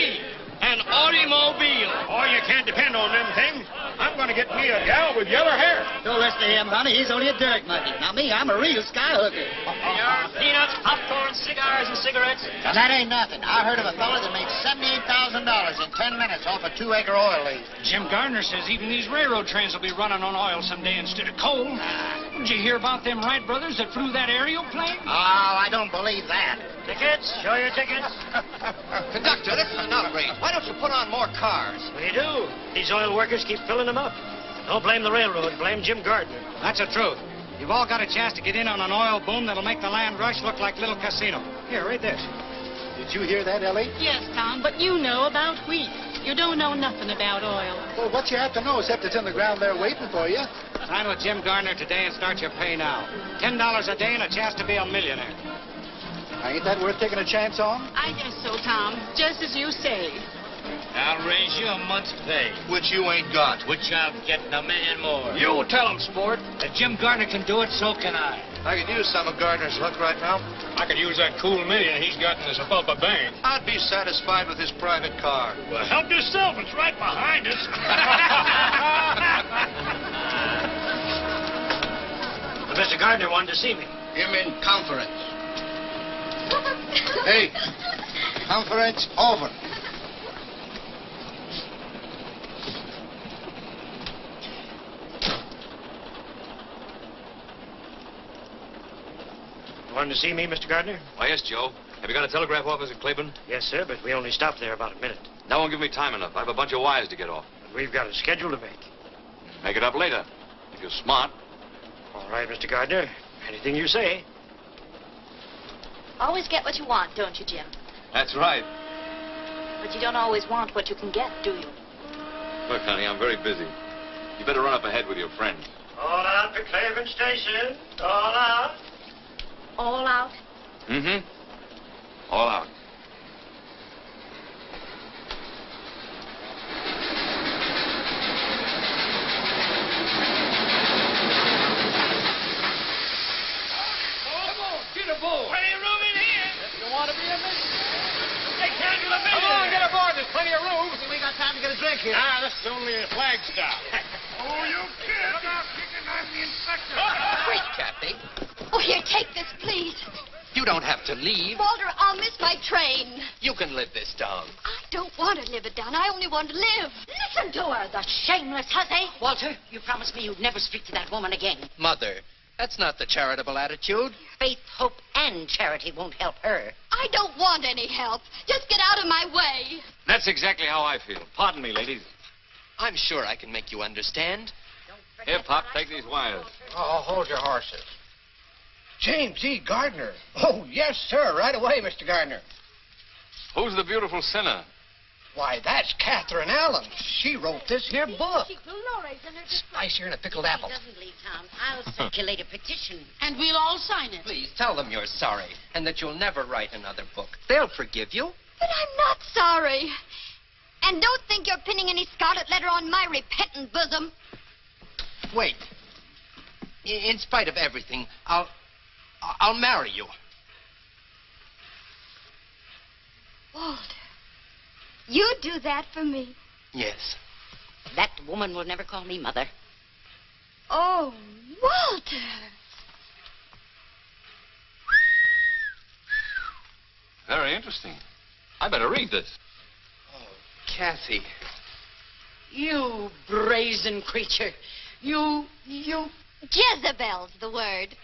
me, an automobile. Oh, you can't depend on them things. I'm going to get me a gal with yellow hair. Don't listen to him, honey. He's only a dirt monkey. Now, me, I'm a real skyhooker. Peanuts, popcorn, cigars, and cigarettes. Now, that ain't nothing. I heard of a fella that made $78,000 in 10 minutes off a 2-acre oil lease. Jim Gardner says even these railroad trains will be running on oil someday instead of coal. Did you hear about them Wright brothers that flew that aerial plane? Oh, I don't believe that. Tickets? Show your tickets. Conductor, this is an outrage. Why don't you put on more cars? We do. These oil workers keep filling them up. Don't blame the railroad. Blame Jim Gardner. That's the truth. You've all got a chance to get in on an oil boom that'll make the land rush look like Little Casino. Here, read this. Did you hear that, Ellie? Yes, Tom, but you know about wheat. You don't know nothing about oil. Well, what you have to know, except it's in the ground there waiting for you. Sign with Jim Gardner today and start your pay now. $10 a day and a chance to be a millionaire. Ain't that worth taking a chance on? I guess so, Tom. Just as you say. I'll raise you a month's pay. Which you ain't got. Which I'm getting $1 million more. You tell him, sport. If Jim Gardner can do it, so can I. I could use some of Gardner's luck right now. I could use that cool million he's got in his Abubba bank. I'd be satisfied with his private car. Well, help yourself. It's right behind us. Well, Mr. Gardner wanted to see me. Him in conference. Hey, conference over. Wanted to see me, Mr. Gardner? Why, yes, Joe. Have you got a telegraph office at Cleveland? Yes, sir, but we only stopped there about a minute. That won't give me time enough. I have a bunch of wires to get off. But we've got a schedule to make. Make it up later, if you're smart. All right, Mr. Gardner. Anything you say. Always get what you want, don't you, Jim? That's right. But you don't always want what you can get, do you? Look, honey, I'm very busy. You better run up ahead with your friends. All out to Cleveland Station. All out. All out? Mm-hmm. All out. Come on, get aboard. Plenty of room in here. If you want to be a millionaire. They can't do a millionaire. Come on, get aboard. There's plenty of room. We got time to get a drink here. Ah, this is only a flag stop. Oh, you kid. I'm kicking. I'm the inspector. Wait, Kathy. Oh, here, take this, please. You don't have to leave. Walter, I'll miss my train. You can live this down. I don't want to live it down. I only want to live. Listen to her, the shameless hussy. Walter, you promised me you'd never speak to that woman again. Mother, that's not the charitable attitude. Faith, hope, and charity won't help her. I don't want any help. Just get out of my way. That's exactly how I feel. Pardon me, ladies. I'm sure I can make you understand. Here, Pop, take these wires. Oh, hold your horses. James E. Gardner. Oh, yes, sir. Right away, Mr. Gardner. Who's the beautiful sinner? Why, that's Catherine Allen. She wrote this here book. Spicier than a pickled apple. Doesn't leave town. I'll circulate a petition, and we'll all sign it. Please tell them you're sorry and that you'll never write another book. They'll forgive you. But I'm not sorry. And don't think you're pinning any scarlet letter on my repentant bosom. Wait. In spite of everything, I'll marry you. Walter, you do that for me? Yes. That woman will never call me mother. Oh, Walter. Very interesting. I better read this. Oh, Kathy. You brazen creature. You... Jezebel's the word.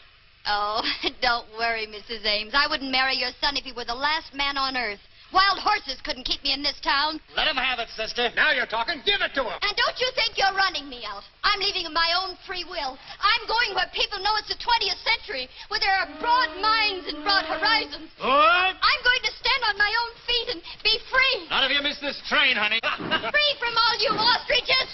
Oh, don't worry, Mrs. Ames. I wouldn't marry your son if he were the last man on earth. Wild horses couldn't keep me in this town. Let him have it, sister. Now you're talking. Give it to him. And don't you think you're running me out. I'm leaving of my own free will. I'm going where people know it's the 20th century, where there are broad minds and broad horizons. What? I'm going to stand on my own feet and be free. Not if you miss this train, honey. Free from all you ostriches.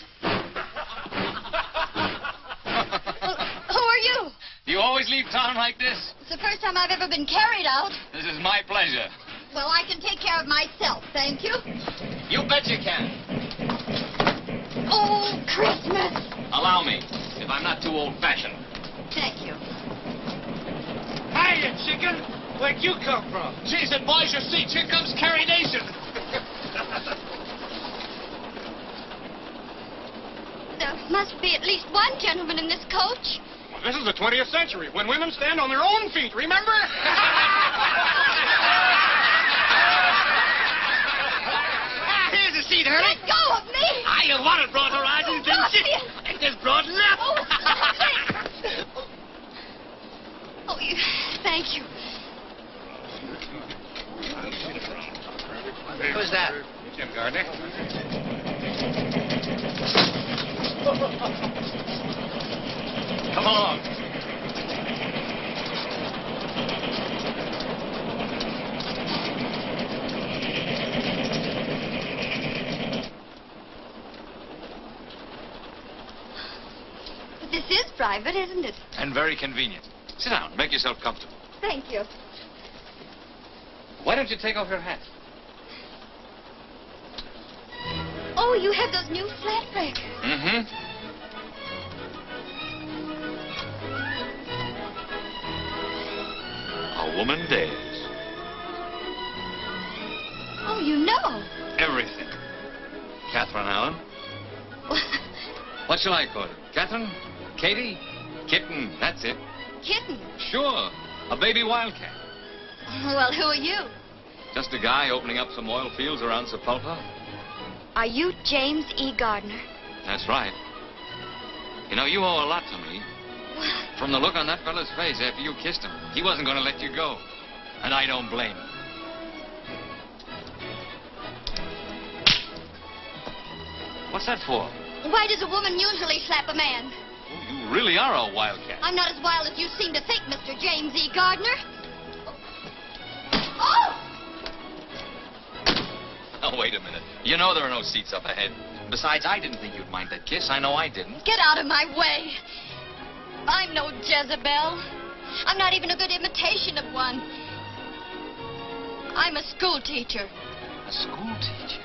Who are you? You always leave town like this? It's the first time I've ever been carried out. This is my pleasure. Well, I can take care of myself, thank you. You bet you can. Oh, Christmas. Allow me, if I'm not too old-fashioned. Thank you. Hiya, chicken. Where'd you come from? Jeez, advise your seats. Here comes Carrie Nation. There must be at least one gentleman in this coach. Well, this is the 20th century, when women stand on their own feet, remember? Here's a seat, Hurley. Let go of me! You wanted Broad Horizons, didn't you? Ain't this broad enough? Oh, thank you. Who's that? Jim Gardner. Come along. But this is private, isn't it? And very convenient. Sit down. Make yourself comfortable. Thank you. Why don't you take off your hat? Oh, you have those new flat breakers. Mm-hmm. A woman dares. Oh, you know. Everything. Catherine Allen. What shall I call her? Catherine? Katie? Kitten. That's it. Kitten. Sure. A baby wildcat. Well, who are you? Just a guy opening up some oil fields around Sapulpa. Are you James E. Gardner? That's right. You know, you owe a lot to me. From the look on that fella's face after you kissed him, he wasn't going to let you go. And I don't blame him. What's that for? Why does a woman usually slap a man? Oh, you really are a wildcat. I'm not as wild as you seem to think, Mr. James E. Gardner. Oh! Oh, wait a minute. You know there are no seats up ahead. Besides, I didn't think you'd mind that kiss. I know I didn't. Get out of my way. I'm no Jezebel. I'm not even a good imitation of one. I'm a school teacher. A school teacher?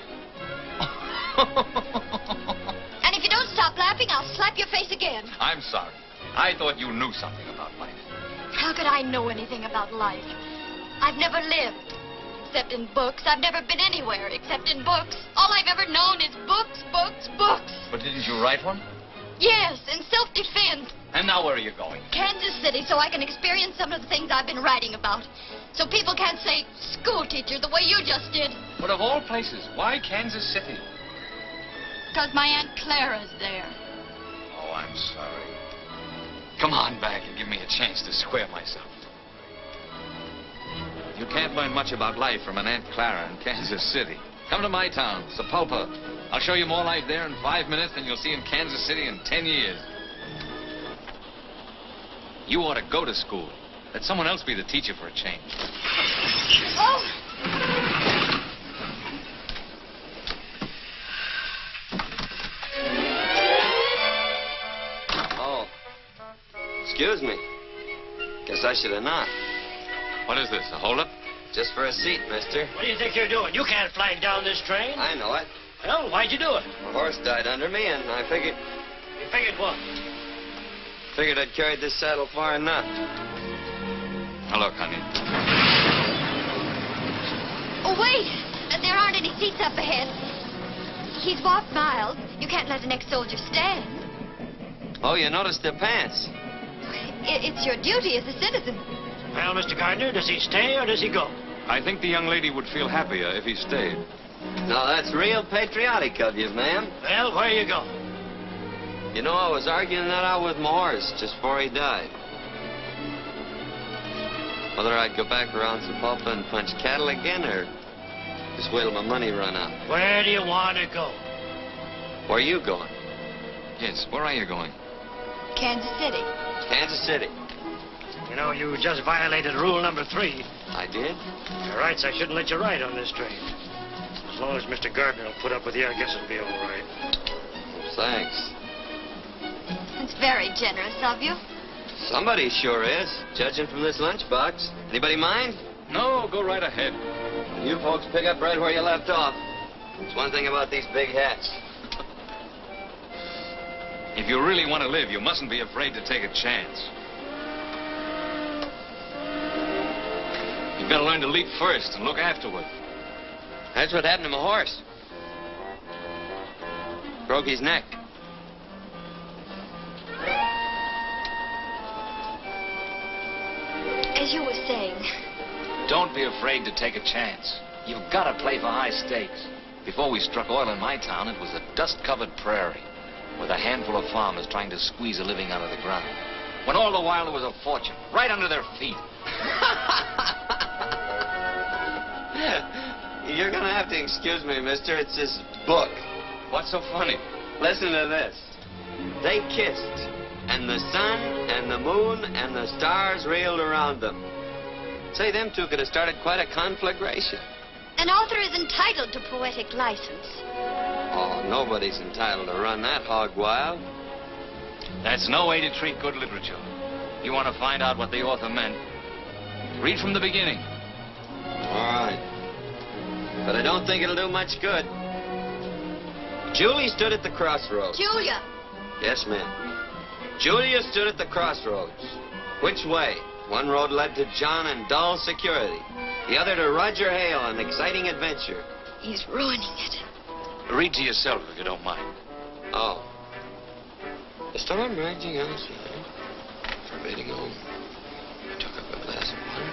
And if you don't stop laughing, I'll slap your face again. I'm sorry. I thought you knew something about life. How could I know anything about life? I've never lived, except in books. I've never been anywhere except in books. All I've ever known is books, books, books. But didn't you write one? Yes, in self-defense. And now where are you going? Kansas City, so I can experience some of the things I've been writing about. So people can't say school teacher the way you just did. But of all places, why Kansas City? Because my Aunt Clara's there. Oh, I'm sorry. Come on back and give me a chance to square myself. You can't learn much about life from an Aunt Clara in Kansas City. Come to my town, Sapulpa. I'll show you more life there in 5 minutes than you'll see in Kansas City in 10 years. You ought to go to school. Let someone else be the teacher for a change. Oh! Oh. Excuse me. Guess I should have knocked. What is this, a holdup? Just for a seat, mister. What do you think you're doing? You can't flag down this train. I know it. Well, why'd you do it? My horse died under me, and I figured... You figured what? Figured I'd carried this saddle far enough. Now, look, honey. Oh, wait! There aren't any seats up ahead. He's walked miles. You can't let an ex-soldier stand. Oh, you noticed their pants. It's your duty as a citizen. Well, Mr. Gardner, does he stay or does he go? I think the young lady would feel happier if he stayed. No, that's real patriotic of you, ma'am. Well, where you go? You know, I was arguing that out with my horse just before he died. Whether I'd go back around Sapulpa and punch cattle again, or just wait till my money run out. Where do you want to go? Where are you going? Yes, where are you going? Kansas City. Kansas City. You know, you just violated rule number 3. I did? Your rights, I shouldn't let you ride on this train. As long as Mr. Gardner will put up with you, I guess it'll be all right. Well, thanks. It's very generous of you. Somebody sure is, judging from this lunchbox. Anybody mind? No, go right ahead. You folks pick up right where you left off. It's one thing about these big hats. If you really want to live, you mustn't be afraid to take a chance. You've got to learn to leap first and look afterward. That's what happened to my horse. Broke his neck. as you were saying. Don't be afraid to take a chance. You've got to play for high stakes. Before we struck oil in my town, it was a dust-covered prairie with a handful of farmers trying to squeeze a living out of the ground. When all the while there was a fortune right under their feet. You're gonna have to excuse me, mister. It's this book. What's so funny? Listen to this. They kissed, and the sun and the moon and the stars railed around them. Say, them two could have started quite a conflagration. An author is entitled to poetic license. Oh, nobody's entitled to run that hog wild. That's no way to treat good literature. You want to find out what the author meant? Read from the beginning. All right. But I don't think it'll do much good. Julie stood at the crossroads. Julia. Yes, ma'am. Julia stood at the crossroads. Which way? One road led to John and dull security. The other to Roger Hale and exciting adventure. He's ruining it. Read to yourself if you don't mind. Oh. The storm raging outside, forbidding home. I took up a glass of water.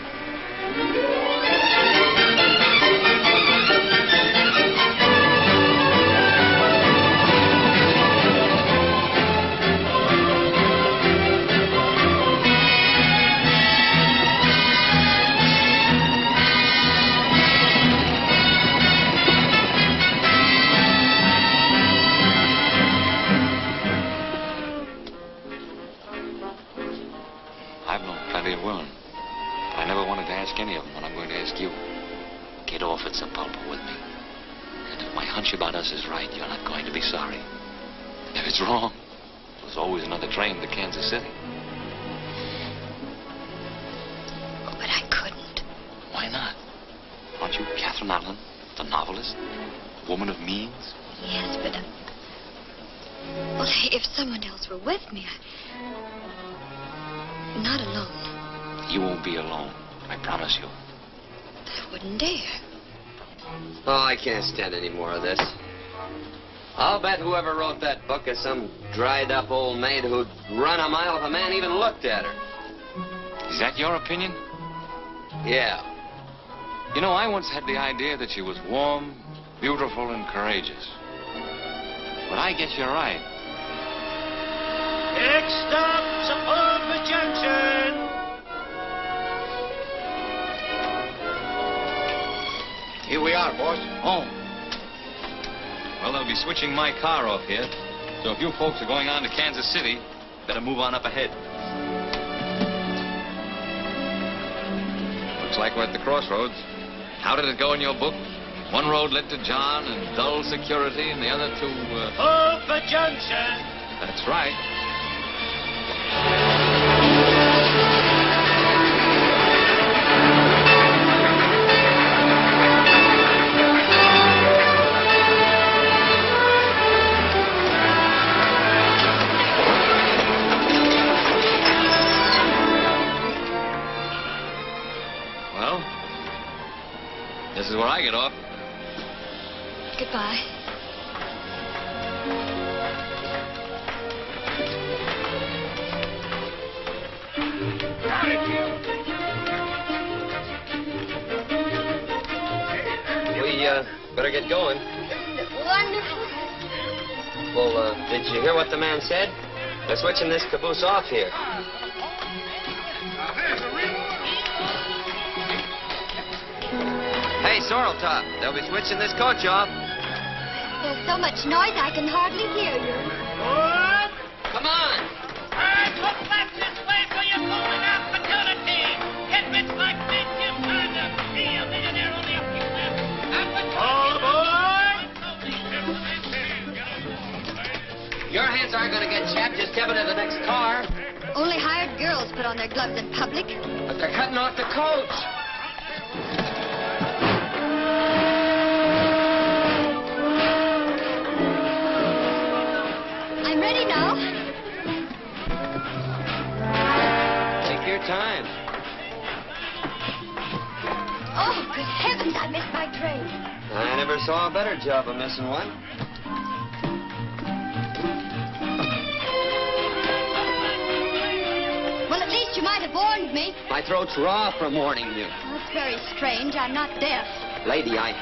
I've known plenty of women, but I never wanted to ask any of them what I'm going to ask you. Get off at Zapalpa with me. And if my hunch about us is right, you're not going to be sorry. If it's wrong, there's always another train to Kansas City. Oh, but I couldn't. Why not? Aren't you Catherine Allen, the novelist? A woman of means? Yes, but... well, if someone else were with me, not alone. You won't be alone, I promise you. I wouldn't dare. Oh, I can't stand any more of this. I'll bet whoever wrote that book is some dried-up old maid who'd run a mile if a man even looked at her. Is that your opinion? Yeah. You know, I once had the idea that she was warm, beautiful, and courageous. But I guess you're right. Next stop, Zapalpa Junction. Here we are, boss. Oh. Well, they'll be switching my car off here. So if you folks are going on to Kansas City, better move on up ahead. Looks like we're at the crossroads. How did it go in your book? One road led to John and dull security, and the other to, Zapalpa Junction. That's right. Well, this is where I get off. Goodbye. We, better get going. Wonderful. Well, did you hear what the man said? They're switching this caboose off here. Hey, Sorrel Top, they'll be switching this coach off. There's so much noise I can hardly hear you. What? Come on. All right, look back this way for your golden opportunity. Get rich like this, you kind of be a millionaire only a few steps. All aboard! Your hands aren't going to get chapped. Just step into the next car. Only hired girls put on their gloves in public. But they're cutting off the coach. I'm ready now. Take your time. Oh, good heavens, I missed my train. I never saw a better job of missing one. Well, at least you might have warned me. My throat's raw from warning you. Oh, it's very strange. I'm not deaf. Lady, I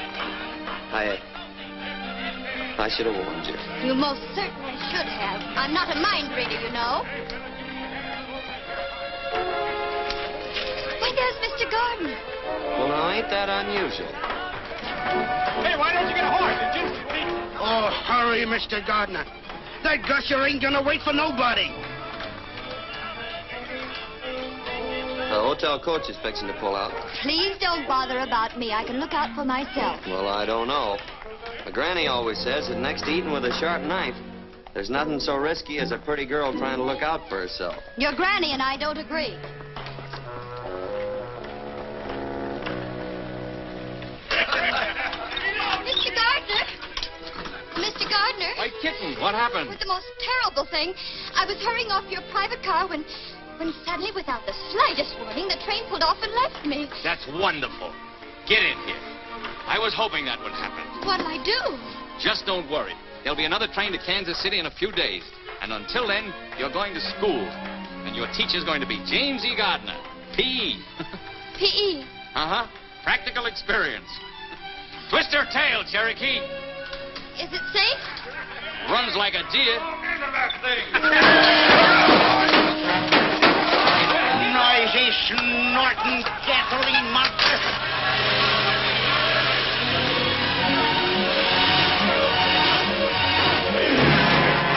should have warned you. You most certainly should have. I'm not a mind reader, you know. Why, there's Mr. Gardner. Well, now, ain't that unusual? Hey, why don't you get a horse? Oh, hurry, Mr. Gardner. That gusher ain't gonna wait for nobody. The hotel coach is fixing to pull out. Please don't bother about me. I can look out for myself. Well, I don't know. My granny always says that next to eating with a sharp knife, there's nothing so risky as a pretty girl trying to look out for herself. Your granny and I don't agree. Mr. Gardner! Mr. Gardner! White kitten, what happened? It was the most terrible thing. I was hurrying off your private car when suddenly, without the slightest warning, the train pulled off and left me. That's wonderful. Get in here. I was hoping that would happen. What'll I do? Just don't worry. There'll be another train to Kansas City in a few days. And until then, you're going to school. And your teacher's going to be James E. Gardner, P.E. P.E. Uh-huh. Practical experience. Twist her tail, Cherokee. Is it safe? Runs like a deer. Noisy, snorting gasoline monster.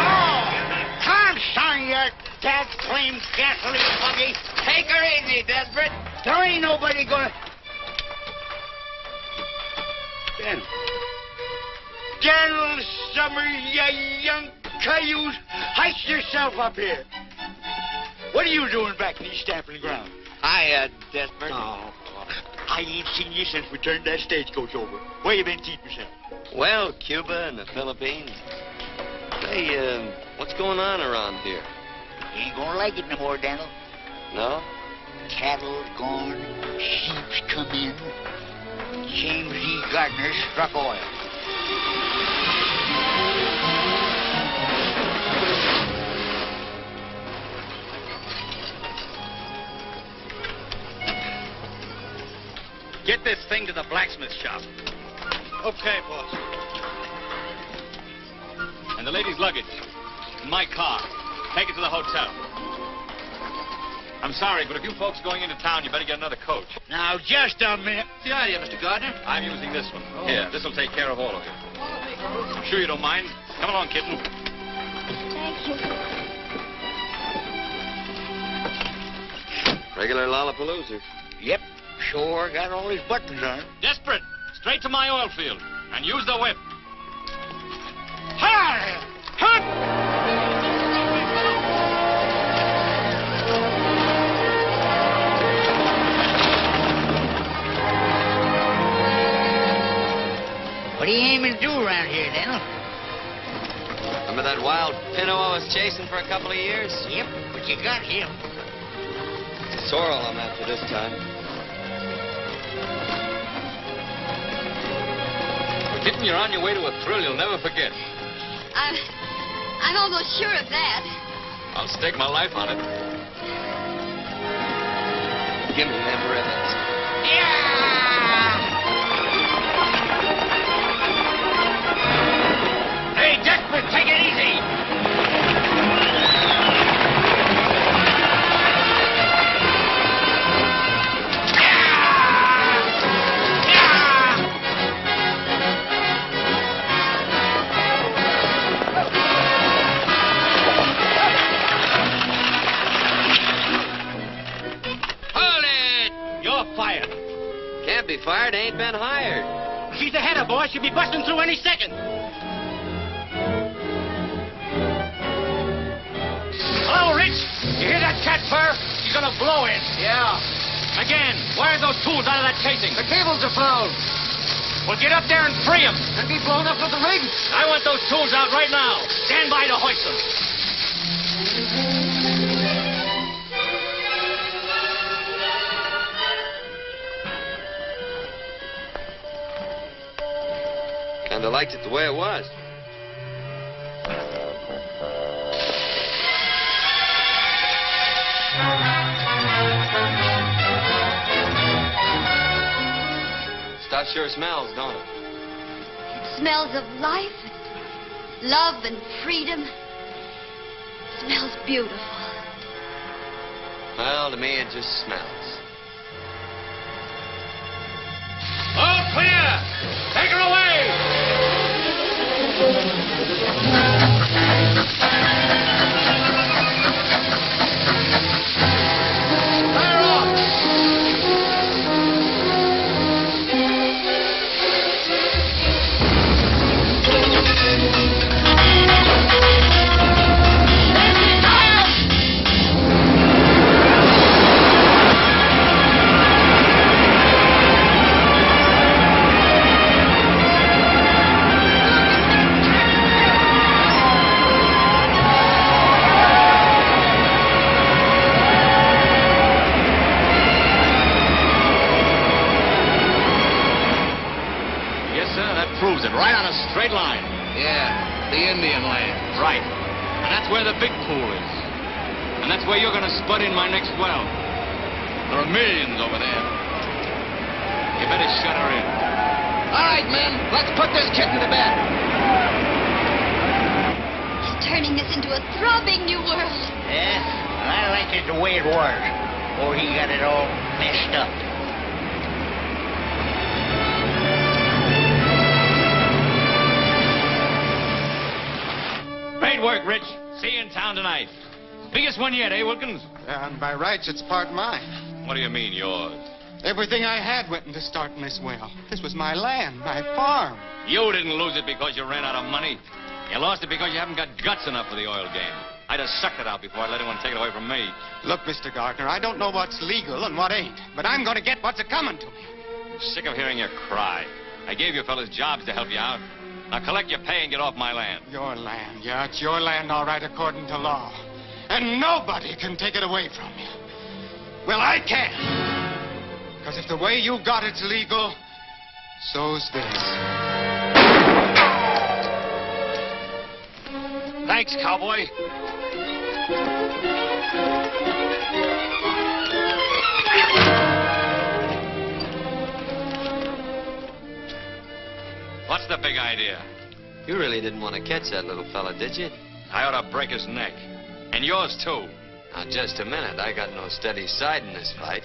Oh, Tom Sawyer, that claims gasoline buggy. Take her easy, Desperate. There ain't nobody gonna... Ben. Daniel Summer, you young cayuse, heist yourself up here. What are you doing back in these stamping ground? Hi, Desperate. Oh, I ain't seen you since we turned that stagecoach over. Where you been keeping yourself? Well, Cuba and the Philippines. Say, what's going on around here? You ain't gonna like it no more, Daniel. No? Cattle gone, sheep's come in. James E. Gardner struck oil. Get this thing to the blacksmith shop. Okay, boss. And the lady's luggage. In my car. Take it to the hotel. I'm sorry, but if you folks are going into town, you better get another coach. Now, just a minute. The idea, Mr. Gardner? I'm using this one. Here, this will take care of all of you. I'm sure you don't mind. Come along, kitten. Thank you. Regular Lollapalooza. Yep, sure got all his buttons on. Desperate. Straight to my oil field. And use the whip. Hi! Hunt! What are you aiming to do around here, Daniel? Remember that wild pinto I was chasing for a couple of years? Yep, but you got him. Sorrel I'm after this time. Kitten, you're on your way to a thrill you'll never forget. I'm almost sure of that. I'll stake my life on it. Give me them ribbons. Hey, Desperate, take it easy. Fired. Can't be fired, ain't been hired. She's ahead of boss. She'll be busting through any second. Hello, Rich. You hear that cat purr? She's gonna blow in. Yeah. Again, wire those tools out of that casing. The cables are blown. Well, get up there and free them. And be blown up with the rig. I want those tools out right now. Stand by to hoist them. And I liked it the way it was. House sure smells, don't it? It smells of life, and love, and freedom. It smells beautiful. Well, to me, it just smells. All clear! Take her away! Fire off! Proves it, right on a straight line. Yeah, the Indian land. Right. And that's where the big pool is. And that's where you're going to spud in my next well. There are millions over there. You better shut her in. All right, men, let's put this kitten to bed. He's turning this into a throbbing new world. Yeah, I liked it the way it was. Or he got it all messed up. Great work, Rich. See you in town tonight. Biggest one yet, eh, Wilkins? And by rights, it's part mine. What do you mean, yours? Everything I had went into starting this well. This was my land, my farm. You didn't lose it because you ran out of money. You lost it because you haven't got guts enough for the oil game. I'd have sucked it out before I let anyone take it away from me. Look, Mr. Gardner, I don't know what's legal and what ain't, but I'm going to get what's a-coming to me. I'm sick of hearing you cry. I gave you fellas jobs to help you out. Now collect your pay and get off my land. Your land, yeah, it's your land all right according to law. And nobody can take it away from you. Well, I can. Because if the way you got it's legal, so's this. Thanks, cowboy. What's the big idea? You really didn't want to catch that little fella, did you? I ought to break his neck. And yours, too. Now, just a minute. I got no steady side in this fight.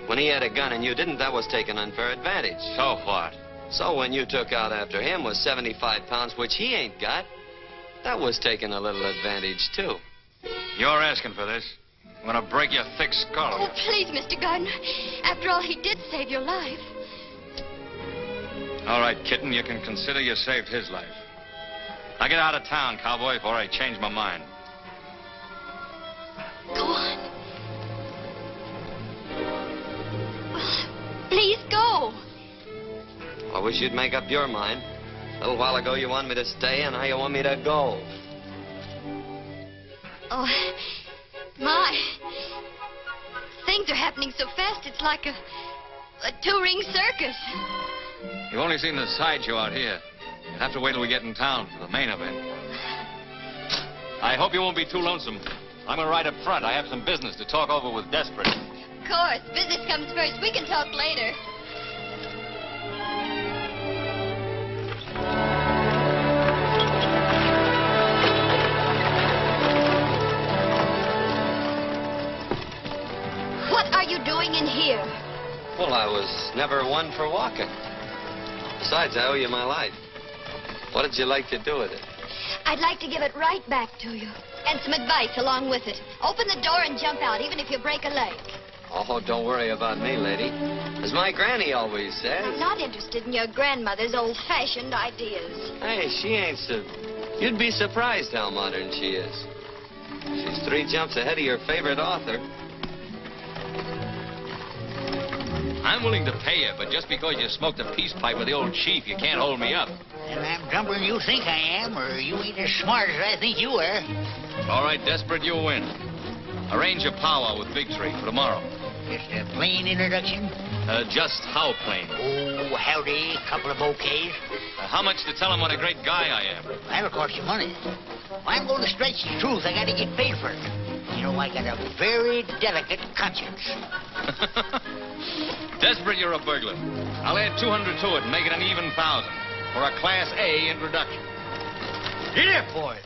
When he had a gun and you didn't, that was taking unfair advantage. So what? So when you took out after him with 75 pounds, which he ain't got, that was taking a little advantage, too. You're asking for this. I'm going to break your thick skull. Oh, please, Mr. Gardner. After all, he did save your life. All right, kitten, you can consider you saved his life. Now get out of town, cowboy, before I change my mind. Go on. Well, please go. I wish you'd make up your mind. A little while ago you wanted me to stay, and now you want me to go. Oh, my. Things are happening so fast, it's like a two-ring circus. You've only seen the sideshow out here. You'll have to wait till we get in town for the main event. I hope you won't be too lonesome. I'm going to ride up front. I have some business to talk over with Desperate. Of course. Business comes first. We can talk later. What are you doing in here? Well, I was never one for walking. Besides, I owe you my life. What did you like to do with it? I'd like to give it right back to you. And some advice along with it. Open the door and jump out, even if you break a leg. Oh, don't worry about me, lady. As my granny always says. I'm not interested in your grandmother's old-fashioned ideas. Hey, she ain't so... You'd be surprised how modern she is. She's 3 jumps ahead of your favorite author. I'm willing to pay you, but just because you smoked a peace pipe with the old chief, you can't hold me up. And I'm dumber than you think I am, or you ain't as smart as I think you are. All right, Desperate, you win. Arrange a powwow with Big Tree for tomorrow. Just a plain introduction? Just how plain? Oh, howdy, couple of bouquets. How much to tell him what a great guy I am? That'll cost you money. If I'm going to stretch the truth, I got to get paid for it. You know, I got a very delicate conscience. Desperate, you're a burglar. I'll add 200 to it and make it an even 1,000 for a Class A introduction. Get it, boy.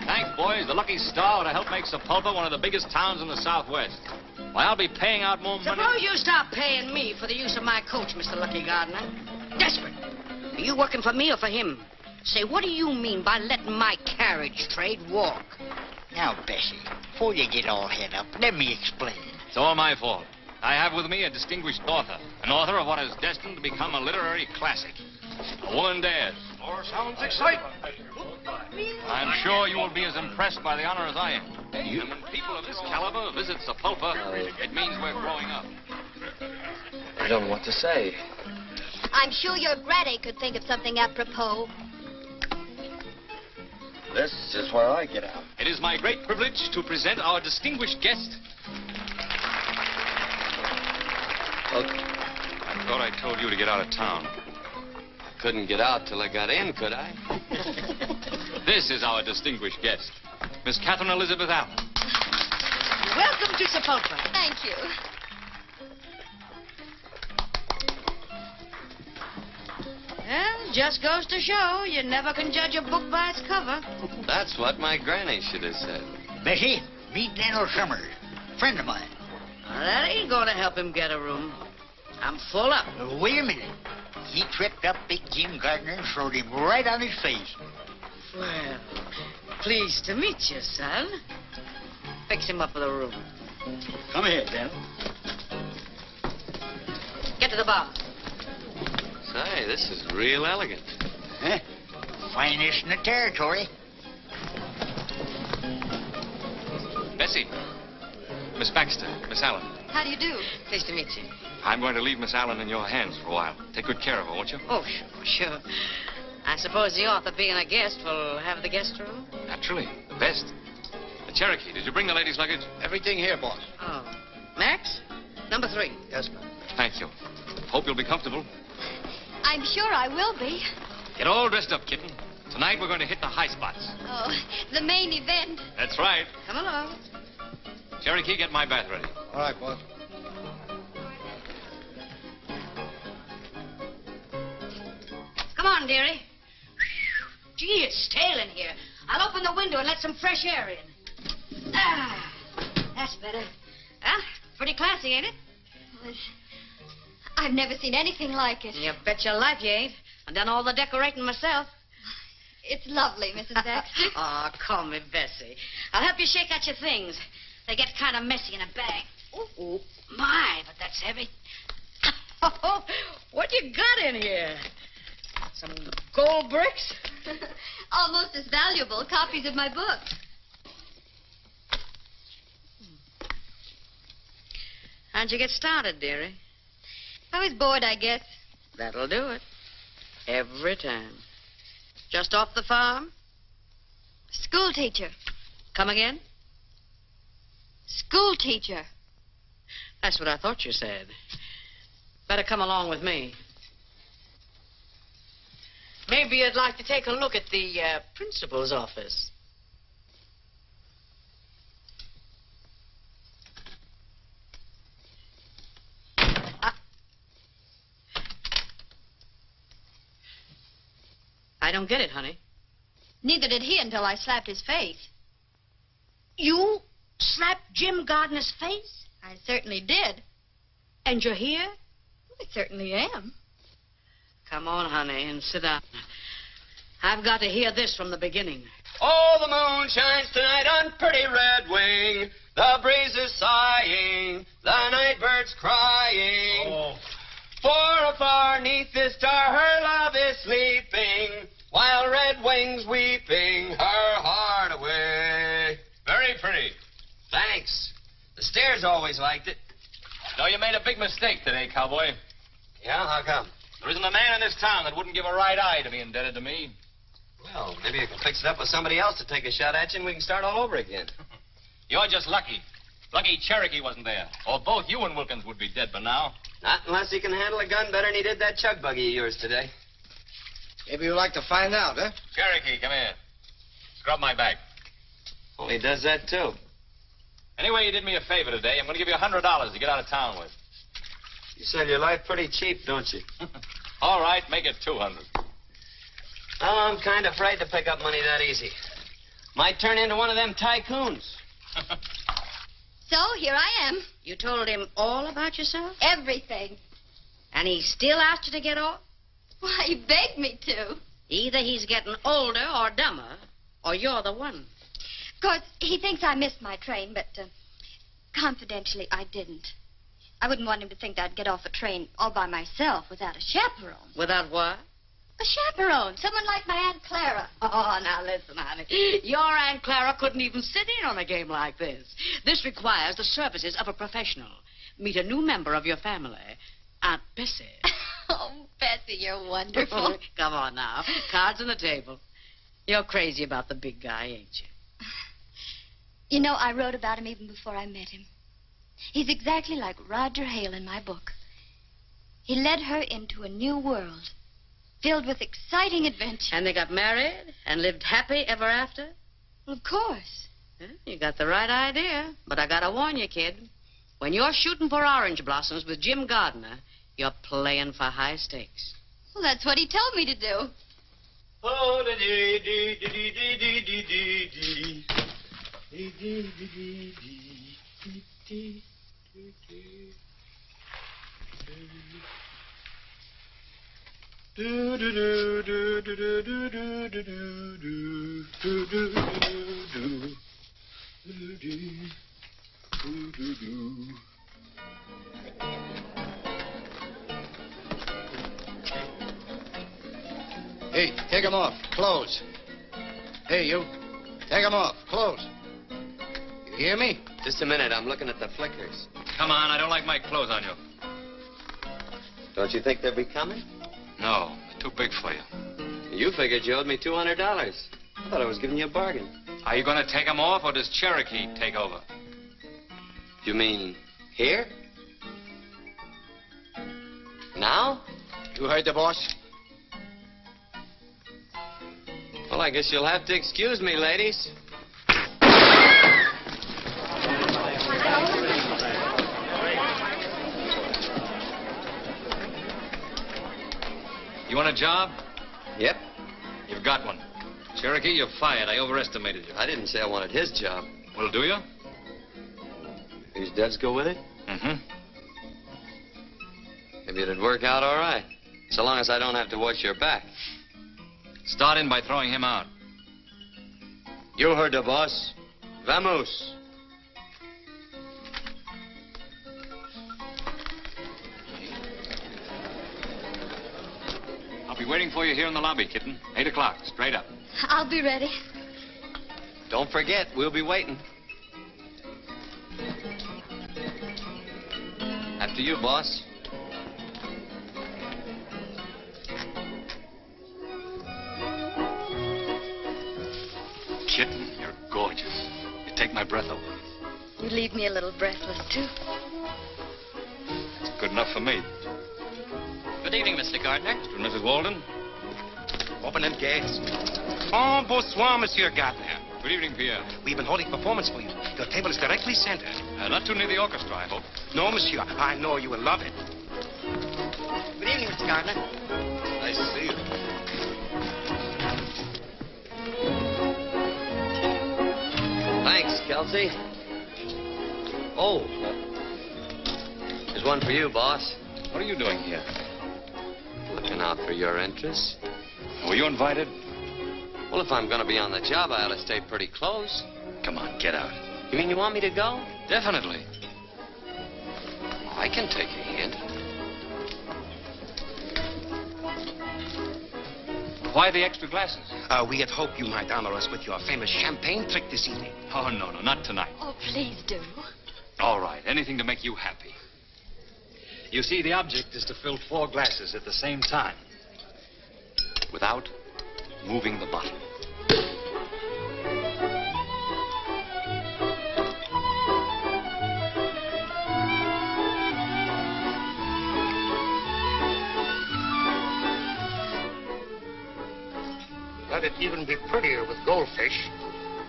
Thanks, boys. The Lucky Star would have helped make Sapulpa one of the biggest towns in the Southwest. Why, I'll be paying out more money. Suppose you stop paying me for the use of my coach, Mr. Lucky Gardener. Desperate. Are you working for me or for him? Say, what do you mean by letting my carriage trade walk? Now, Bessie, before you get all head up, let me explain. It's all my fault. I have with me a distinguished author, an author of what is destined to become a literary classic. A Woman Dares. More sounds exciting. I'm sure you will be as impressed by the honor as I am. And when people of this caliber visit Sapulpa, it means we're growing up. I don't know what to say. I'm sure your granny could think of something apropos. This is where I get out. It is my great privilege to present our distinguished guest. I thought I told you to get out of town. Couldn't get out till I got in, could I? This is our distinguished guest, Miss Catherine Elizabeth Allen. Welcome to Sapulpa. Thank you. Well, just goes to show you never can judge a book by its cover. That's what my granny should have said. Bessie, meet Daniel Summers, friend of mine. Now, that ain't going to help him get a room. I'm full up. Wait a minute. He tripped up big Jim Gardner and throwed him right on his face. Well, pleased to meet you, son. Fix him up with a room. Come here, Dan. Get to the bar. Say, this is real elegant. Huh? Finest in the territory. Bessie. Miss Baxter. Miss Allen. How do you do? Pleased to meet you. I'm going to leave Miss Allen in your hands for a while. Take good care of her, won't you? Oh, sure. I suppose the author, being a guest, will have the guest room? Naturally. The best. The Cherokee, did you bring the ladies' luggage? Everything here, boss. Oh. Max? Number 3. Yes, ma'am. Thank you. Hope you'll be comfortable. I'm sure I will be. Get all dressed up, kitten. Tonight we're going to hit the high spots. Oh, the main event. That's right. Come along. Cherokee, get my bath ready. All right, boss. Come on, dearie. Gee, it's stale in here. I'll open the window and let some fresh air in. Ah, that's better. Well, pretty classy, ain't it? I've never seen anything like it. You bet your life you ain't. I've done all the decorating myself. It's lovely, Mrs. Baxter. Oh, call me Bessie. I'll help you shake out your things. They get kind of messy in a bag. Oh, my, but that's heavy. Oh, what you got in here? Some gold bricks? Almost as valuable copies of my book. How'd you get started, dearie? I was bored, I guess. That'll do it. Every time. Just off the farm? School teacher. Come again? School teacher. That's what I thought you said. Better come along with me. Maybe you'd like to take a look at the principal's office. I don't get it, honey. Neither did he until I slapped his face. You slapped Jim Gardner's face? I certainly did. And you're here? I certainly am. Come on, honey, and sit down. I've got to hear this from the beginning. Oh, the moon shines tonight on pretty Red Wing. The breeze is sighing, the night bird's crying. Oh. For afar neath this star her love is sleeping, while Red Wing's weeping her heart away. Very pretty. Thanks. The Stairs always liked it. No, you made a big mistake today, cowboy. Yeah, how come? There isn't a man in this town that wouldn't give a right eye to be indebted to me. Well, maybe you can fix it up with somebody else to take a shot at you and we can start all over again. You're just lucky. Lucky Cherokee wasn't there. Or both you and Wilkins would be dead by now. Not unless he can handle a gun better than he did that chug buggy of yours today. Maybe you'd like to find out, huh? Cherokee, come here. Scrub my back. Well, he does that, too. Anyway, you did me a favor today. I'm going to give you $100 to get out of town with. You sell your life pretty cheap, don't you? All right, make it $200. Well, I'm kind of afraid to pick up money that easy. Might turn into one of them tycoons. So, here I am. You told him all about yourself? Everything. And he still asked you to get off? Why, he begged me to. Either he's getting older or dumber, or you're the one. Of course, he thinks I missed my train, but confidentially, I didn't. I wouldn't want him to think I'd get off a train all by myself without a chaperone. Without what? A chaperone. Someone like my Aunt Clara. Oh, now listen, honey. Your Aunt Clara couldn't even sit in on a game like this. This requires the services of a professional. Meet a new member of your family, Aunt Bessie. Oh, Bessie, you're wonderful. Come on now. Cards on the table. You're crazy about the big guy, ain't you? You know, I wrote about him even before I met him. He's exactly like Roger Hale in my book. He led her into a new world, filled with exciting adventure. And they got married and lived happy ever after? Well, of course. You got the right idea. But I gotta warn you, kid. When you're shooting for orange blossoms with Jim Gardner, you're playing for high stakes. Well, that's what he told me to do. Oh, dee dee dee dee dee dee dee dee dee dee dee dee. Do do do do do do do do do do do do do do. Hey, take 'em off. Clothes. Hey, you. Take 'em off. Clothes. You hear me? Just a minute. I'm looking at the flickers. Come on, I don't like my clothes on you. Don't you think they'll be coming? No, they're too big for you. You figured you owed me $200. I thought I was giving you a bargain. Are you going to take them off, or does Cherokee take over? You mean here? Now? You heard the boss? Well, I guess you'll have to excuse me, ladies. You want a job? Yep. You've got one. Cherokee, you're fired. I overestimated you. I didn't say I wanted his job. Well, do you? These devs go with it? Mm-hmm. Maybe it'd work out all right. So long as I don't have to watch your back. Start in by throwing him out. You heard the boss. Vamos. I'll be waiting for you here in the lobby, kitten. 8 o'clock, straight up. I'll be ready. Don't forget, we'll be waiting. After you, boss. Kitten, you're gorgeous. You take my breath away. You leave me a little breathless, too. That's good enough for me. Good evening, Mr. Gardner. Mr. and Mrs. Walden. Open them gates. Oh, bonsoir, Monsieur Gardner. Good evening, Pierre. We've been holding performance for you. Your table is directly centered. Not too near the orchestra, I hope. No, Monsieur. I know you will love it. Good evening, Mr. Gardner. Nice to see you. Thanks, Kelsey. Oh, there's one for you, boss. What are you doing here? Looking out for your interests. Were you invited? Well, if I'm going to be on the job, I ought to stay pretty close. Come on, get out. You mean you want me to go? Definitely. I can take a hint. Why the extra glasses? We had hoped you might honor us with your famous champagne trick this evening. Oh, no, not tonight. Oh, please do. All right, anything to make you happy. You see, the object is to fill 4 glasses at the same time. Without moving the bottle. Let it even be prettier with goldfish.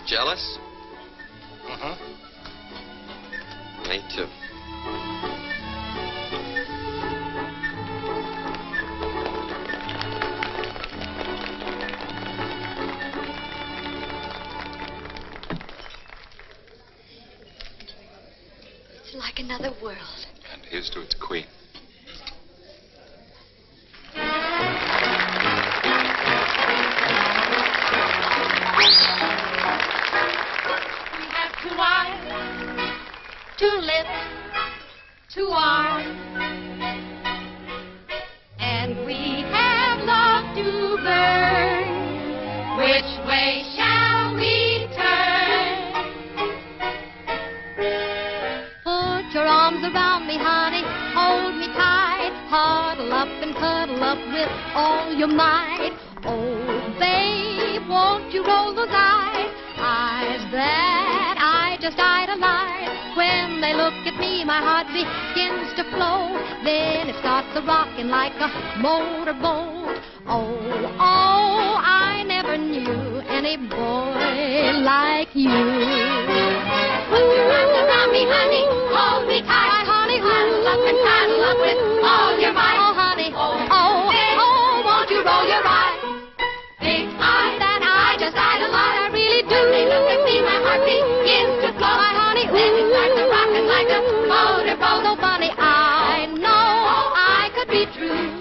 Jealous? Uh-huh. Me too. It's like another world. And here's to its queen. We have 2 eyes, 2 lips, 2 arms, and we have love to burn. Which way shall we turn? Put your arms around me, honey, hold me tight, huddle up and cuddle up with all your might. Oh, babe, won't you roll those eyes that I just idolize? When they look at me, my heart begins to flow. Then it starts a-rocking like a motorboat. Oh, I never knew any boy like you. Put your arms around me, honey, hold me tight, honey, huddle up and cuddle up with all your might. Oh, honey, oh, won't you roll your eyes? Big eyes that I just idolize, I really do. When they look at me, my heart begins to flow. My honey, then it starts a-rocking like a motorboat. So funny, I know I could be true.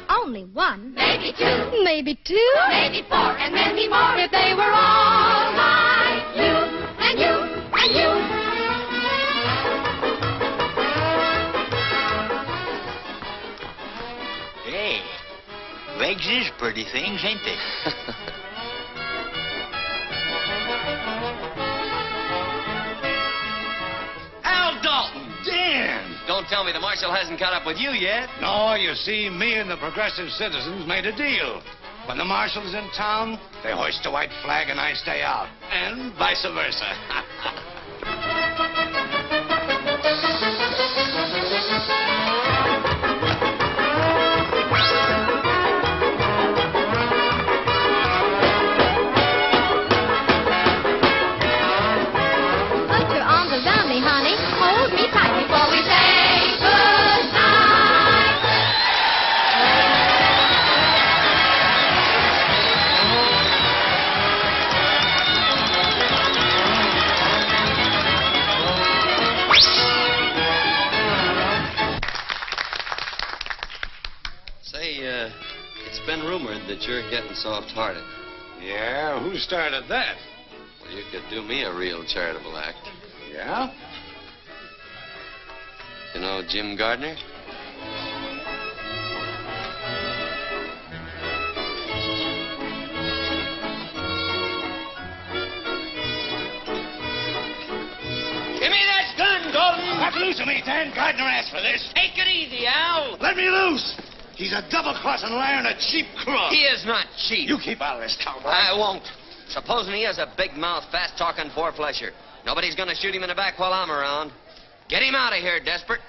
Only one, maybe 2, maybe 2, maybe 4, and maybe more if they were all like you and you and you. Hey, legs is pretty things, ain't they? Al Dalton, damn! Don't tell me the marshal hasn't caught up with you yet. No, you see, me and the progressive citizens made a deal. When the marshal's in town, they hoist a white flag and I stay out. And vice versa. put your arms around me, honey, hold me tight before we say goodnight. Say, it's been rumored that you're getting soft-hearted. Yeah, who started that? Well, you could do me a real charitable act. Yeah? You know Jim Gardner? Give me that gun, Dalton! Let loose of me, Dan. Gardner asked for this. Take it easy, Al. Let me loose! He's a double-crossing liar and a cheap crook. He is not cheap. You keep out of this, cowboy. I won't. Supposing he is a big-mouth, fast-talking four-flesher. Nobody's going to shoot him in the back while I'm around. Get him out of here, Desperate.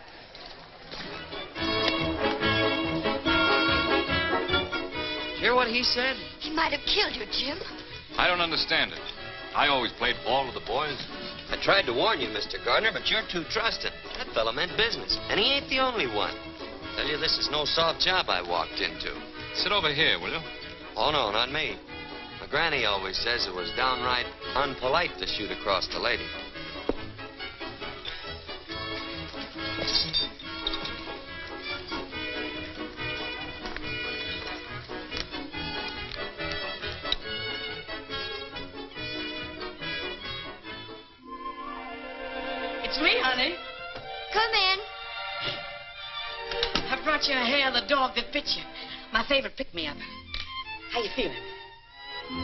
Hear what he said? He might have killed you, Jim. I don't understand it. I always played ball with the boys. I tried to warn you, Mr. Gardner, but you're too trusting. That fella meant business, and he ain't the only one. Tell you, this is no soft job I walked into. Sit over here, will you? Oh, no, not me. My granny always says it was downright unpolite to shoot across the lady. It's me, honey. Come in. I brought you a hair of the dog that bit you. My favorite pick-me-up. How you feeling? Oh,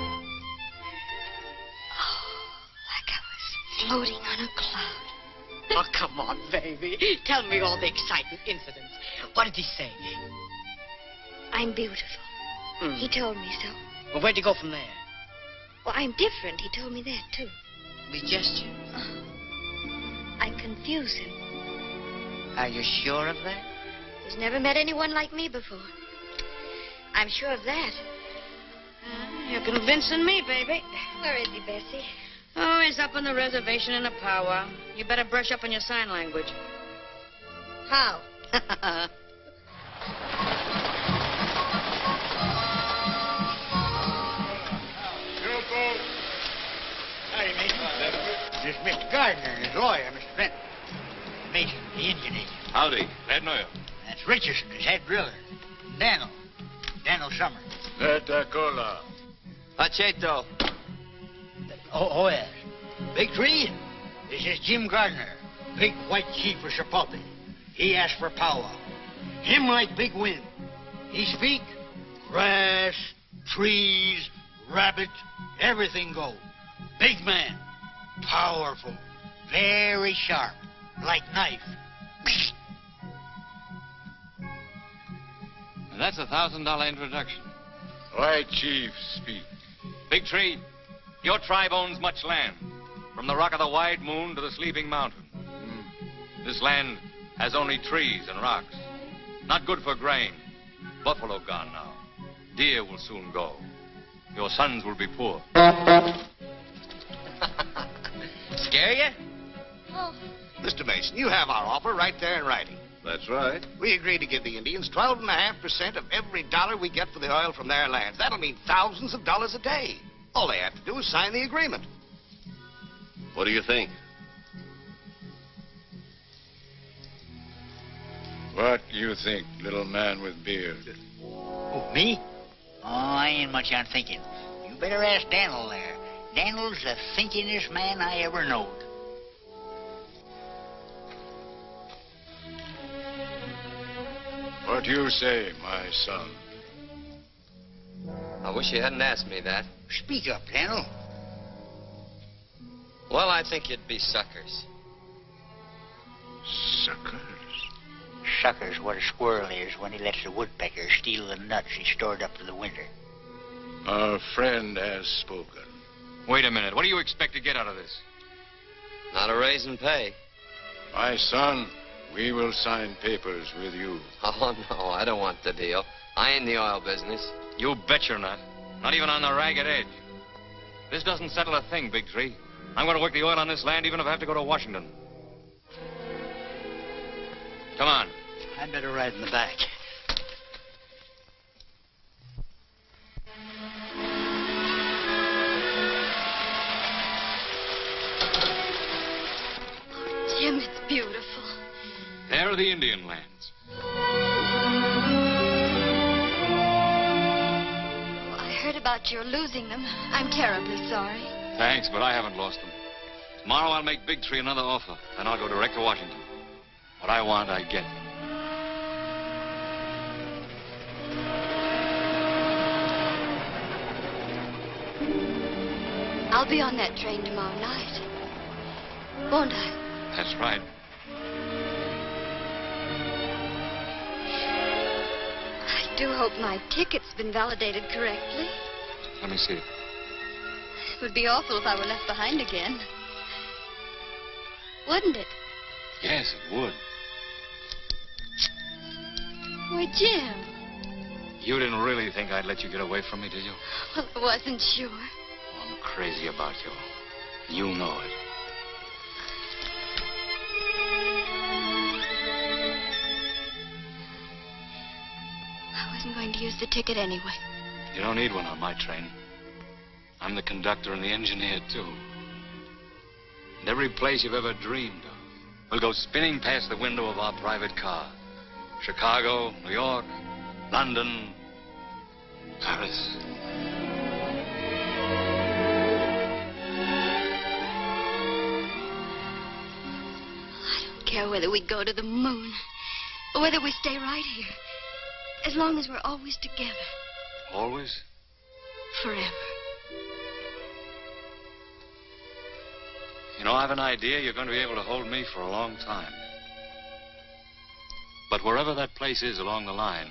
like I was floating on a cloud. Oh, come on, baby. Tell me all the exciting incidents. What did he say? I'm beautiful. He told me so. Well, where'd you go from there? Well, I'm different. He told me that, too. The gesture. I confuse him. Are you sure of that? He's never met anyone like me before. I'm sure of that. You're convincing me, baby. Where is he, Bessie? Oh, he's up on the reservation in a powwow. You better brush up on your sign language. How? Howdy, Major. This is Mr. Gardner and his lawyer, Mr. Benton. Major, the Indian agent. Howdy. Glad to know you. That's Richardson, his head driller. Daniel Summer. Cola. Pacheto. Oh, yes. Big Tree, this is Jim Gardner, big white chief of Sapulpa. He asked for powwow. Him like big wind. He speak, grass, trees, rabbit, everything go. Big man, powerful, very sharp, like knife. And that's $1,000 introduction. White chief speak. Big Tree, your tribe owns much land, from the rock of the Wide Moon to the Sleeping Mountain. This land has only trees and rocks. Not good for grain. Buffalo gone now. Deer will soon go. Your sons will be poor. Scare you? Oh, Mr. Mason, you have our offer right there in writing. That's right. We agreed to give the Indians 12.5% of every dollar we get for the oil from their lands. That'll mean thousands of dollars a day. All they have to do is sign the agreement. What do you think? What do you think, little man with beard? Oh, me? Oh, I ain't much on thinking. You better ask Daniel there. Daniel's the thinkingest man I ever knowed. What do you say, my son? I wish you hadn't asked me that. Speak up, Daniel. Well, I think you'd be suckers. Suckers? Sucker's what a squirrel is when he lets the woodpecker steal the nuts he stored up for the winter. Our friend has spoken. Wait a minute. What do you expect to get out of this? Not a raise in pay. My son, we will sign papers with you. Oh, no, I don't want the deal. I ain't in the oil business. You bet you're not. Not even on the ragged edge. This doesn't settle a thing, Big Tree. I'm going to work the oil on this land even if I have to go to Washington. Come on. I'd better ride in the back. Jim, it's beautiful. There are the Indian lands. I heard about your losing them. I'm terribly sorry. Thanks, but I haven't lost them. Tomorrow I'll make Big Tree another offer, and I'll go direct to Washington. What I want, I get. I'll be on that train tomorrow night. Won't I? That's right. I do hope my ticket's been validated correctly. Let me see it. It would be awful if I were left behind again. Wouldn't it? Yes, it would. Why, Jim. You didn't really think I'd let you get away from me, did you? Well, I wasn't sure. I'm crazy about you. You know it. I wasn't going to use the ticket anyway. You don't need one on my train. I'm the conductor and the engineer, too. And every place you've ever dreamed of will go spinning past the window of our private car. Chicago, New York, London, Paris. I don't care whether we go to the moon or whether we stay right here. As long as we're always together. You know, I've an idea you're going to be able to hold me for a long time. But wherever that place is along the line,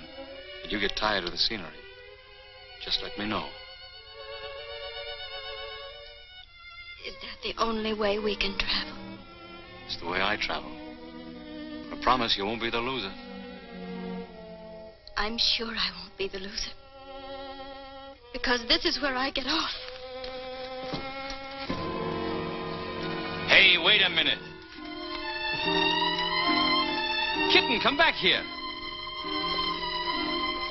and you get tired of the scenery, just let me know. Is that the only way we can travel? It's the way I travel. I promise you won't be the loser. I'm sure I won't be the loser. Because this is where I get off. Hey, wait a minute. Kitten, come back here.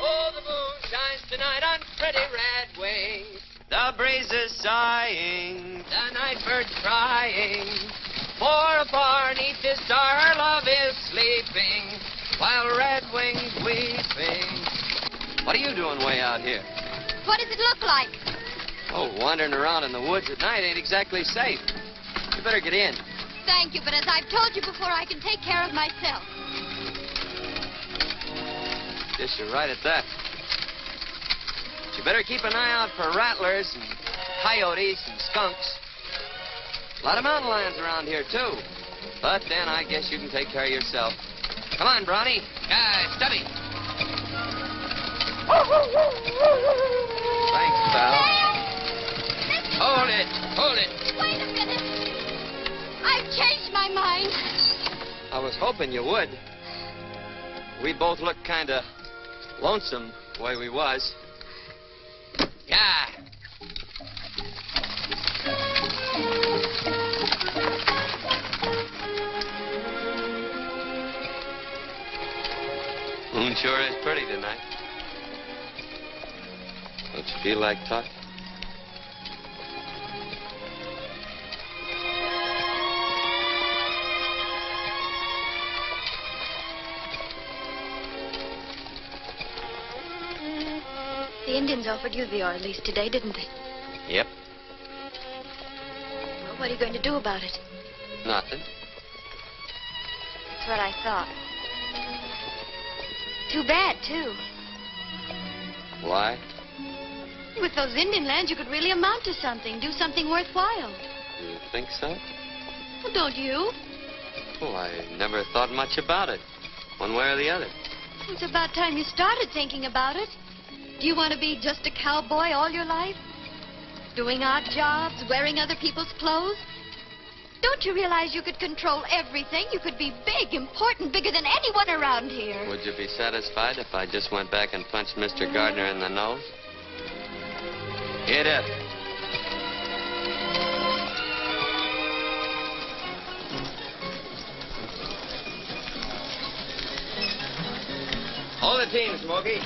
Oh, the moon shines tonight on pretty red wings. The breeze is sighing, the night bird's crying. For afar, 'neath the star, her love is sleeping, while red wings weeping. What are you doing way out here? What does it look like? Oh, wandering around in the woods at night ain't exactly safe. You better get in. Thank you, but as I've told you before, I can take care of myself. Guess you're right at that. But you better keep an eye out for rattlers and coyotes and skunks. A lot of mountain lions around here, too. But then I guess you can take care of yourself. Come on, Bronny. Stubby. Thanks, pal. Hold it. Hold it. Wait a minute. I've changed my mind. I was hoping you would. We both looked kind of lonesome the way we was. Yeah. Moon sure is pretty tonight. Don't you feel like talking? The Indians offered you the oil lease today, didn't they? Yep. Well, what are you going to do about it? Nothing. That's what I thought. Too bad, too. Why? With those Indian lands, you could really amount to something, do something worthwhile. You think so? Well, don't you? Oh, I never thought much about it, one way or the other. It's about time you started thinking about it. Do you want to be just a cowboy all your life? Doing odd jobs, wearing other people's clothes? Don't you realize you could control everything? You could be big, important, bigger than anyone around here. Would you be satisfied if I just went back and punched Mr. Gardner in the nose? Get up. Hold the team, Smokey.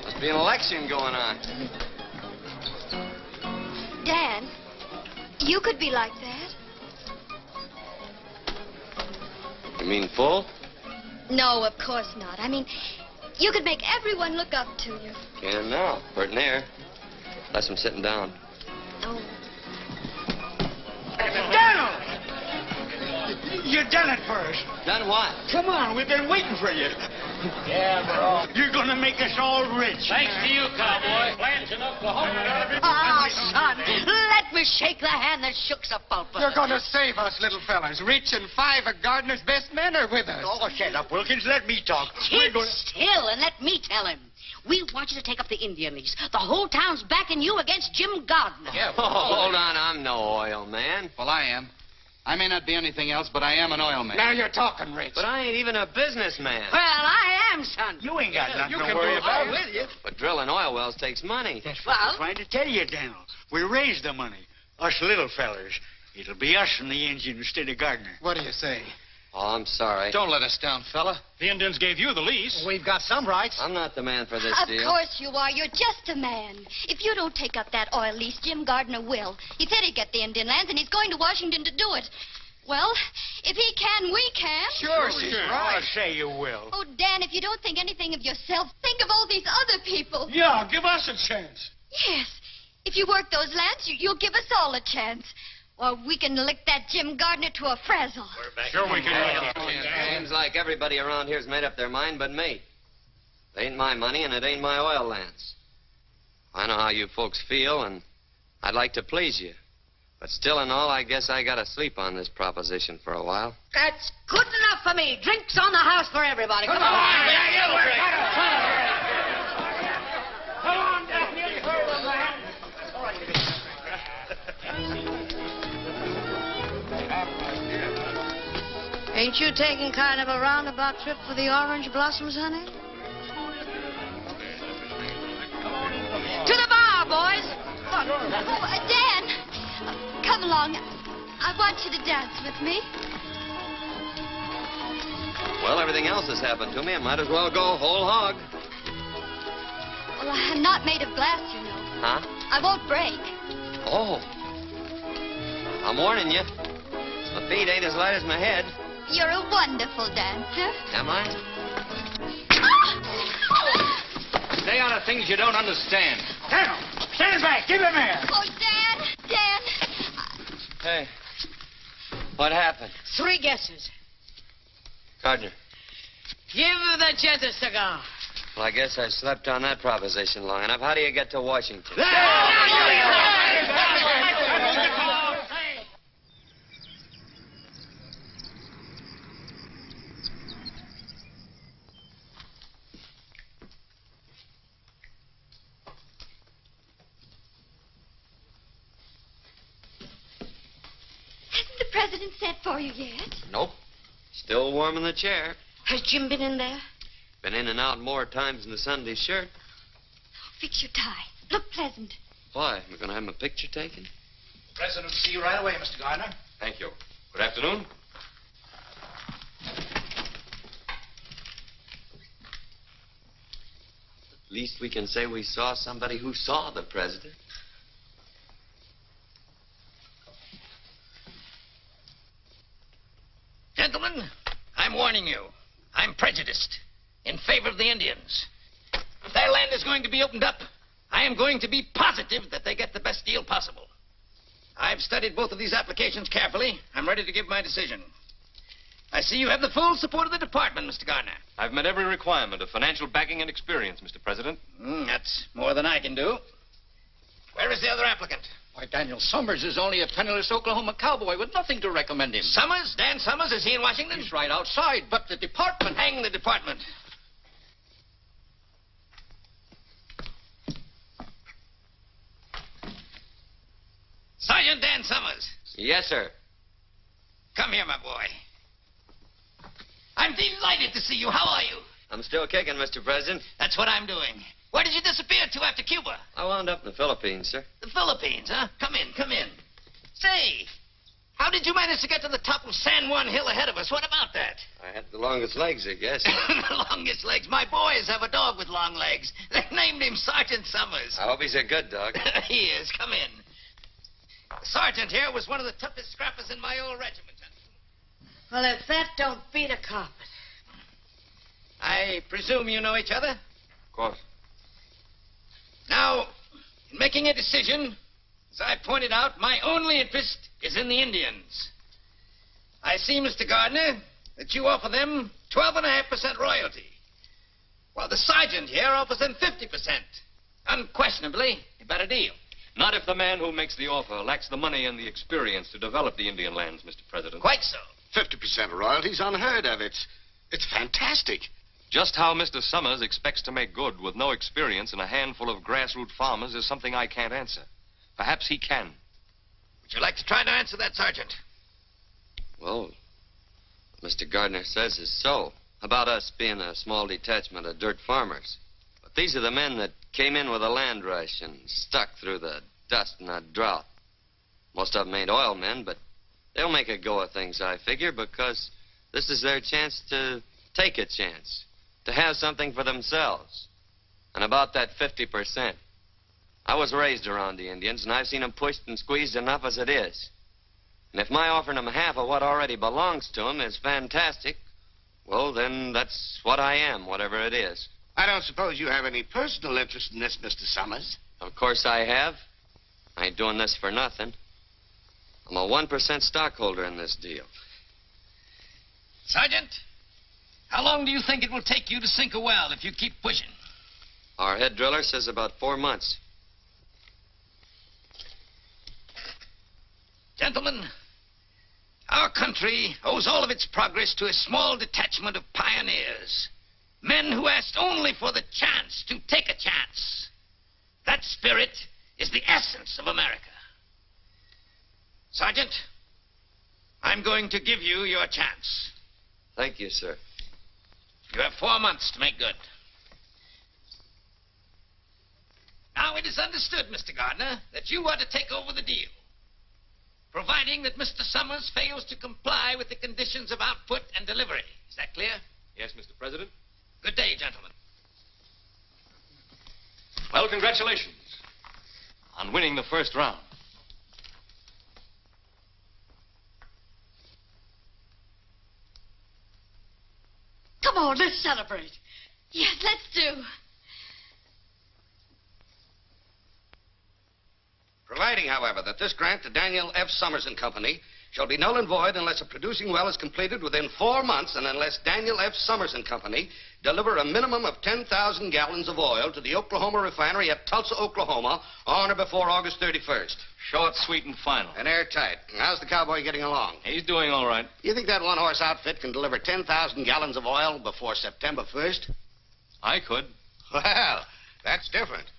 Must be an election going on. Dan, you could be like that. You mean full? No, of course not. I mean, you could make everyone look up to you. Can now. Bert and Air. Unless I'm sitting down. Oh. Donald! You done it for us. Done what? Come on, we've been waiting for you. Yeah, bro. You're gonna make us all rich. Thanks to you, cowboy. Plans in Oklahoma. Ah, son, let me shake the hand that shook Sepulpa. You're going to save us, little fellas. Rich and 5 of Gardner's best men are with us. Oh, shut up, Wilkins. Let me talk. Keep still and let me tell him. We want you to take up the Indian lease. The whole town's backing you against Jim Gardner. Yeah, hold on. I'm no oil man. Well, I am. I may not be anything else, but I am an oil man. Now you're talking, Rich. But I ain't even a businessman. Well, I am, son. You ain't got nothing you to can worry do it. about. I'm with you. But drilling oil wells takes money. That's what I'm trying to tell you, Daniel. We raise the money. Us little fellers. It'll be us and the engine instead of Gardner. What do you say? Oh, I'm sorry. Don't let us down, fella. The Indians gave you the lease. We've got some rights. I'm not the man for this Of deal. course you are. You're just a man. If you don't take up that oil lease, Jim Gardner will. He said he'd get the Indian lands, and he's going to Washington to do it. Well, if he can, we can. Sure, she's right. I'll say you will. Oh, Dan, if you don't think anything of yourself, think of all these other people. Yeah, give us a chance. Yes. If you work those lands, you'll give us all a chance. Or we can lick that Jim Gardner to a frazzle. Sure we can. Seems like everybody around here's made up their mind but me. It ain't my money and it ain't my oil lands. I know how you folks feel, and I'd like to please you. But still in all, I guess I gotta sleep on this proposition for a while. That's good enough for me. Drinks on the house for everybody. Come on. Come on down here, man. Ain't you taking kind of a roundabout trip for the orange blossoms, honey? To the bar, boys. Oh, Dan, come along. I want you to dance with me. Well, everything else has happened to me. I might as well go whole hog. Well, I'm not made of glass, you know. Huh? I won't break. Oh. I'm warning you. My feet ain't as light as my head. You're a wonderful dancer. Am I? Stay out of things you don't understand. Colonel, stand back. Give him air. Oh, Dan. Hey. What happened? 3 guesses. Gardner. Give the jet a cigar. Well, I guess I slept on that proposition long enough. How do you get to Washington? Hasn't the president sent for you yet? Nope. Still warm in the chair. Has Jim been in there? Been in and out more times than the Sunday shirt. Fix your tie. Look pleasant. Why? We're going to have my picture taken? President will see you right away, Mr. Gardner. Thank you. Good afternoon. At least we can say we saw somebody who saw the president. Gentlemen, I'm warning you. I'm prejudiced in favor of the Indians. If their land is going to be opened up, I am going to be positive that they get the best deal possible. I've studied both of these applications carefully. I'm ready to give my decision. I see you have the full support of the department, Mr. Gardner. I've met every requirement of financial backing and experience, Mr. President. That's more than I can do. Where is the other applicant? Why, Daniel Summers is only a penniless Oklahoma cowboy with nothing to recommend him. Summers? Dan Summers? Is he in Washington? He's right outside, but the department... Hang the department. Sergeant Dan Summers. Yes, sir. Come here, my boy. I'm delighted to see you. How are you? I'm still kicking, Mr. President. That's what I'm doing. Where did you disappear to after Cuba? I wound up in the Philippines, sir. The Philippines, huh? Come in, come in. Say, how did you manage to get to the top of San Juan Hill ahead of us? What about that? I had the longest legs, I guess. The longest legs. My boys have a dog with long legs. They named him Sergeant Summers. I hope he's a good dog. He is. Come in. The sergeant here was one of the toughest scrappers in my old regiment. Well, if that don't beat a carpet. I presume you know each other? Of course. Now, in making a decision, as I pointed out, my only interest is in the Indians. I see, Mr. Gardner, that you offer them 12.5% royalty, while the sergeant here offers them 50%. Unquestionably, a better deal. Not if the man who makes the offer lacks the money and the experience to develop the Indian lands, Mr. President. Quite so. 50% royalty's unheard of. It's fantastic. Just how Mr. Summers expects to make good with no experience and a handful of grassroots farmers is something I can't answer. Perhaps he can. Would you like to try to answer that, Sergeant? Well, what Mr. Gardner says is so. About us being a small detachment of dirt farmers. But these are the men that came in with a land rush and stuck through the dust and that drought. Most of them ain't oil men, but they'll make a go of things, I figure, because this is their chance to take a chance, to have something for themselves. And about that 50%. I was raised around the Indians, and I've seen them pushed and squeezed enough as it is. And if my offering them half of what already belongs to them is fantastic, well, then that's what I am, whatever it is. I don't suppose you have any personal interest in this, Mr. Summers. Of course I have. I ain't doing this for nothing. I'm a 1% stockholder in this deal. Sergeant, how long do you think it will take you to sink a well if you keep pushing? Our head driller says about 4 months. Gentlemen, our country owes all of its progress to a small detachment of pioneers. Men who asked only for the chance to take a chance. That spirit is the essence of America. Sergeant, I'm going to give you your chance. Thank you, sir. You have 4 months to make good. Now, it is understood, Mr. Gardner, that you are to take over the deal, providing that Mr. Summers fails to comply with the conditions of output and delivery. Is that clear? Yes, Mr. President. Good day, gentlemen. Well, congratulations on winning the first round. Come on, let's celebrate. Yes, let's do. Providing, however, that this grant to Daniel F. Summers and Company shall be null and void unless a producing well is completed within 4 months and unless Daniel F. Summers and Company deliver a minimum of 10,000 gallons of oil to the Oklahoma refinery at Tulsa, Oklahoma on or before August 31st. Short, sweet, and final. And airtight. How's the cowboy getting along? He's doing all right. You think that one-horse outfit can deliver 10,000 gallons of oil before September 1st? I could. Well, that's different.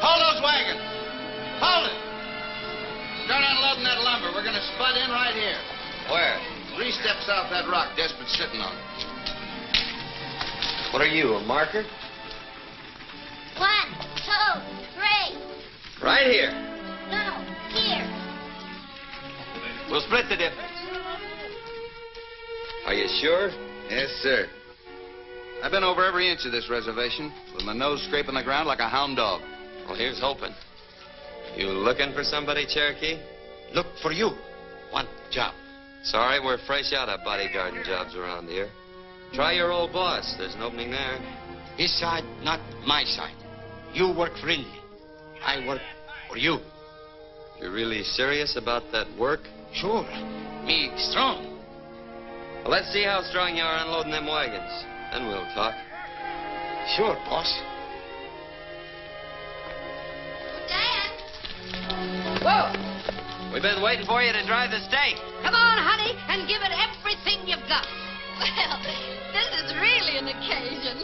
Hold those wagons. Hold it. Start unloading that lumber. We're going to spud in right here. Where? 3 steps off that rock Desperat's sitting on. What are you, a marker? 1, 2, 3. Right here. No, here. We'll split the difference. Are you sure? Yes, sir. I've been over every inch of this reservation with my nose scraping the ground like a hound dog. Well, here's hoping. You looking for somebody, Cherokee? Look for you. One job. Sorry, we're fresh out of bodyguarding jobs around here. Try your old boss. There's an opening there. His side, not my side. You work for Indy. I work for you. You're really serious about that work? Sure. Me strong. Well, let's see how strong you are unloading them wagons. Then we'll talk. Sure, boss. Dan! Whoa! We've been waiting for you to drive the stake. Come on, honey, and give it everything you've got. Well, this is really an occasion.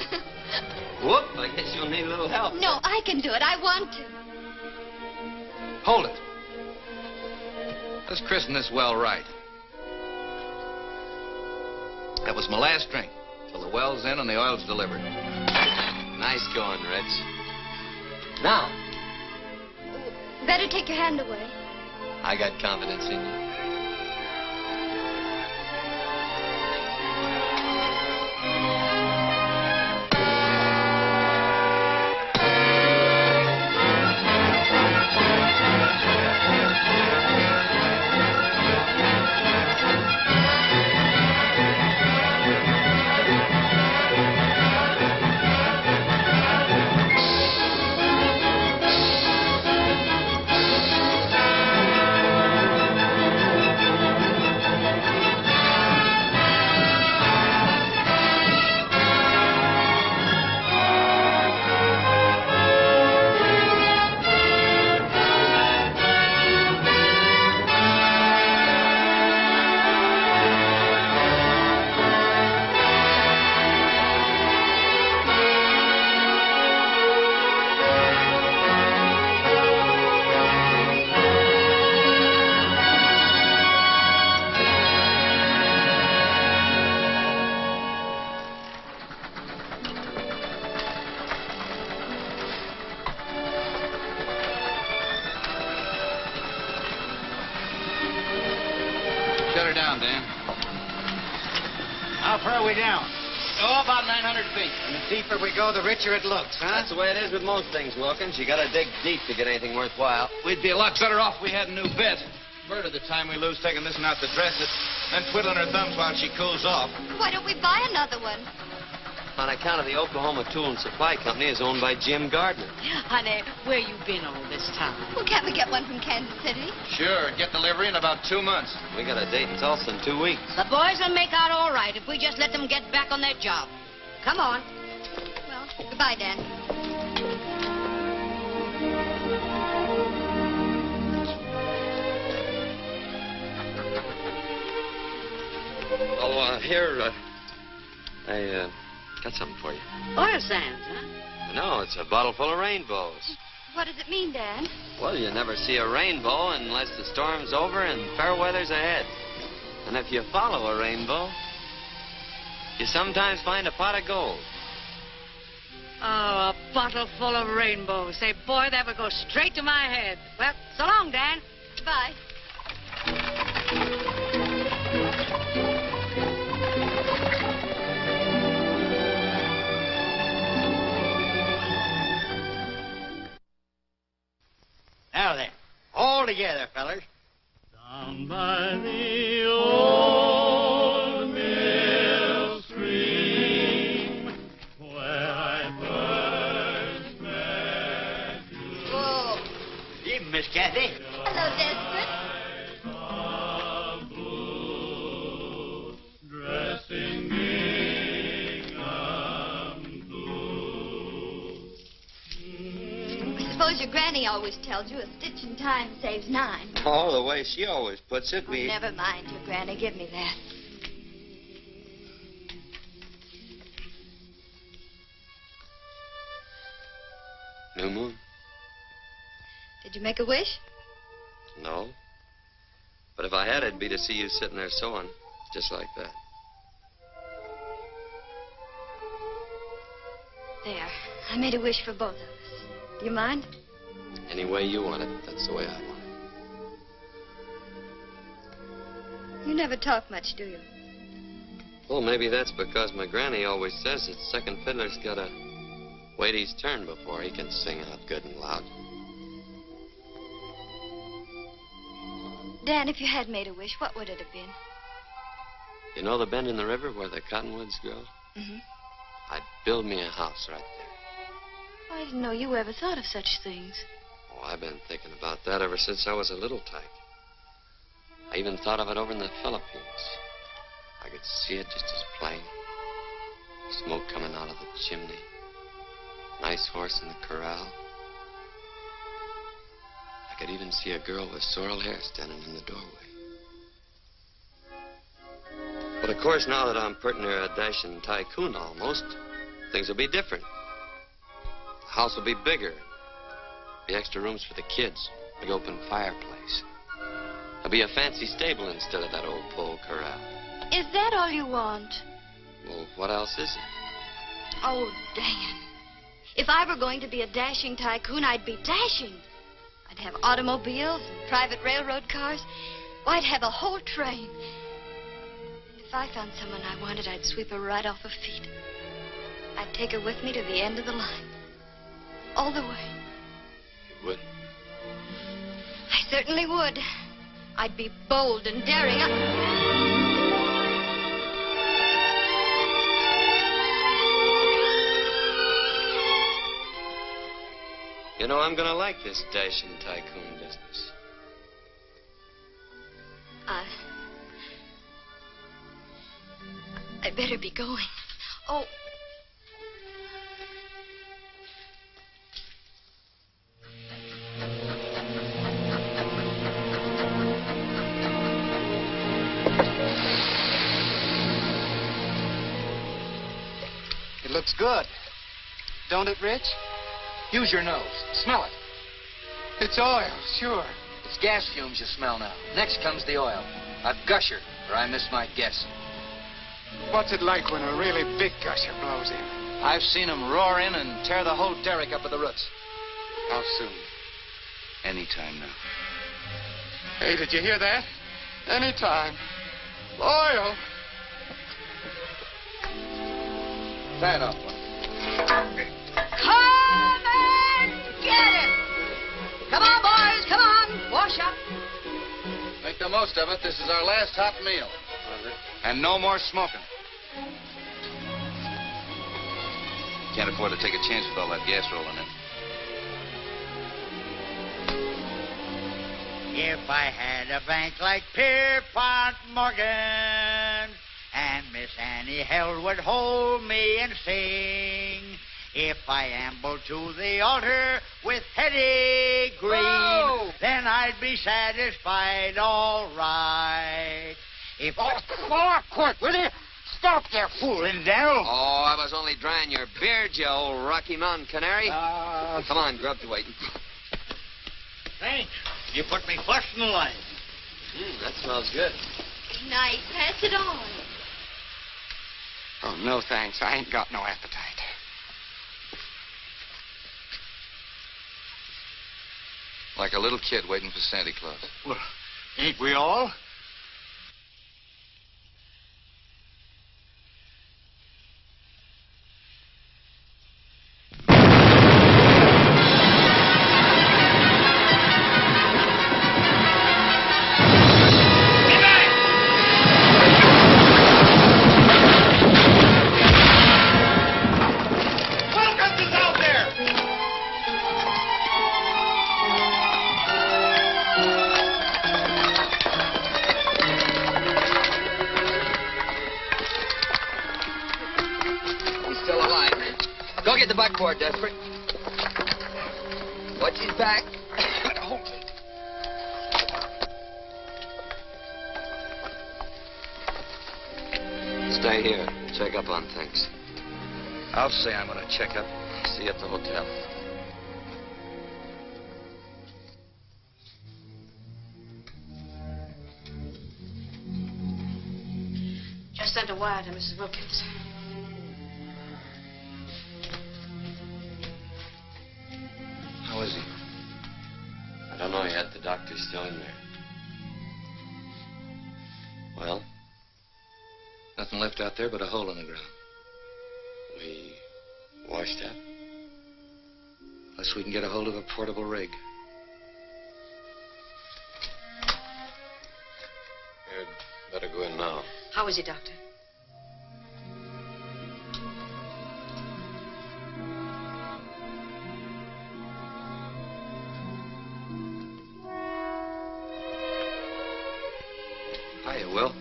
Whoop, I guess you'll need a little help. No, I can do it. I want to. Hold it. Let's christen this well right. That was my last drink. Till the well's in and the oil's delivered. Nice going, Rich. Now, Better take your hand away. I got confidence in you. Shut her down, Dan. How far are we down? Oh, about 900 feet. And the deeper we go, the richer it looks, huh? That's the way it is with most things, Wilkins. You gotta dig deep to get anything worthwhile. We'd be a lot better off if we had a new bit. Bird of the time we lose taking this one out to dress it, then twiddling her thumbs while she cools off. Why don't we buy another one? On account of the Oklahoma Tool and Supply Company is owned by Jim Gardner. Honey, where you been all this time? Well, can't we get one from Kansas City? Sure, get delivery in about 2 months. We got a date in Tulsa in 2 weeks. The boys will make out all right if we just let them get back on their job. Come on. Well, goodbye, Dan. Here, I got something for you. Oil sands, huh? No, it's a bottle full of rainbows. What does it mean, Dan? Well, you never see a rainbow unless the storm's over and fair weather's ahead. And if you follow a rainbow, you sometimes find a pot of gold. Oh, a bottle full of rainbows. Say, boy, that would go straight to my head. Well, so long, Dan. Bye. Now then, all together, fellas. Down by the old mill stream, where I first met you. Whoa. Evening, Miss Kathy. Hello, Desmond. Dressing gingham blue. I suppose your granny always tells you a stitch in time saves 9. Oh, the way she always puts it, Oh, never mind your granny. Give me that. New moon? Did you make a wish? No. But if I had, it'd be to see you sitting there sewing, just like that. There. I made a wish for both of us. Do you mind? Any way you want it, that's the way I want it. You never talk much, do you? Well, maybe that's because my granny always says that second fiddler's gotta wait his turn before he can sing out good and loud. Dan, if you had made a wish, what would it have been? You know the bend in the river where the cottonwoods grow? Mm-hmm. I'd build me a house right there. I didn't know you ever thought of such things. Oh, I've been thinking about that ever since I was a little tyke. I even thought of it over in the Philippines. I could see it just as plain. Smoke coming out of the chimney. Nice horse in the corral. I could even see a girl with sorrel hair standing in the doorway. But of course, now that I'm pretty near a dashing tycoon almost, things will be different. The house will be bigger. Be extra rooms for the kids. Big open fireplace. There'll be a fancy stable instead of that old pole corral. Is that all you want? Well, what else is it? Oh, Dan. If I were going to be a dashing tycoon, I'd be dashing. I'd have automobiles and private railroad cars. Oh, I'd have a whole train. If I found someone I wanted, I'd sweep her right off her feet. I'd take her with me to the end of the line. All the way. You would? I certainly would. I'd be bold and daring. You know, I'm going to like this dashing tycoon business. I better be going. Oh. It looks good. Don't it, Rich? Use your nose. Smell it. It's oil, sure. It's gas fumes you smell now. Next comes the oil. A gusher, or I missed my guess. What's it like when a really big gusher blows in? I've seen 'em roar in and tear the whole derrick up at the roots. How soon? Anytime now. Hey, did you hear that? Anytime. Oil. Fan up. Come and get it! Come on, boys, come on. Wash up. Make the most of it. This is our last hot meal. And no more smoking. Can't afford to take a chance with all that gas rolling in. If I had a bank like Pierpont Morgan, and Miss Annie Held would hold me and sing, if I ambled to the altar with Hetty Green, Whoa! then I'd be satisfied all right. If More quick, will you? Stop there fooling, Daniel. Oh, I was only drying your beard, you old Rocky Mountain canary. Come on, Grub's waiting. Thanks. You put me first in line. That smells good. Nice. Pass it on. Oh, no thanks. I ain't got no appetite. Like a little kid waiting for Santa Claus. Well, ain't we all? Go get the buckboard, Desperate. Watch his back. Stay here. Check up on things. I'll say I'm going to check up. See you at the hotel. Just sent a wire to Mrs. Wilkins. How is he? I don't know yet. The doctor's still in there. Well? Nothing left out there but a hole in the ground. We washed up? Unless we can get a hold of a portable rig. You'd better go in now. How is he, Doctor? Hiya, Will.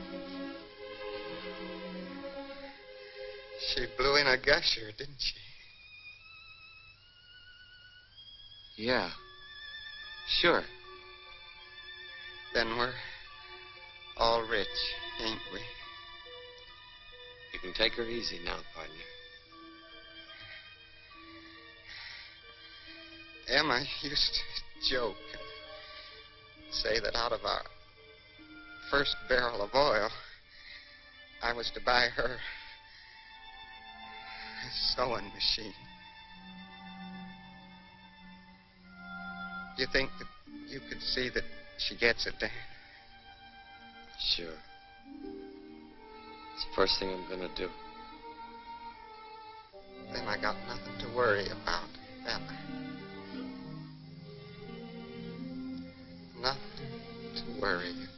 She blew in a gusher, didn't she? Yeah. Sure. Then we're all rich, ain't we? You can take her easy now, partner. Emma used to joke and say that out of our first barrel of oil, I was to buy her a sewing machine. You think that you could see that she gets it, Dan? Sure. It's the first thing I'm gonna do. Then I got nothing to worry about, Emma. Nothing to worry about.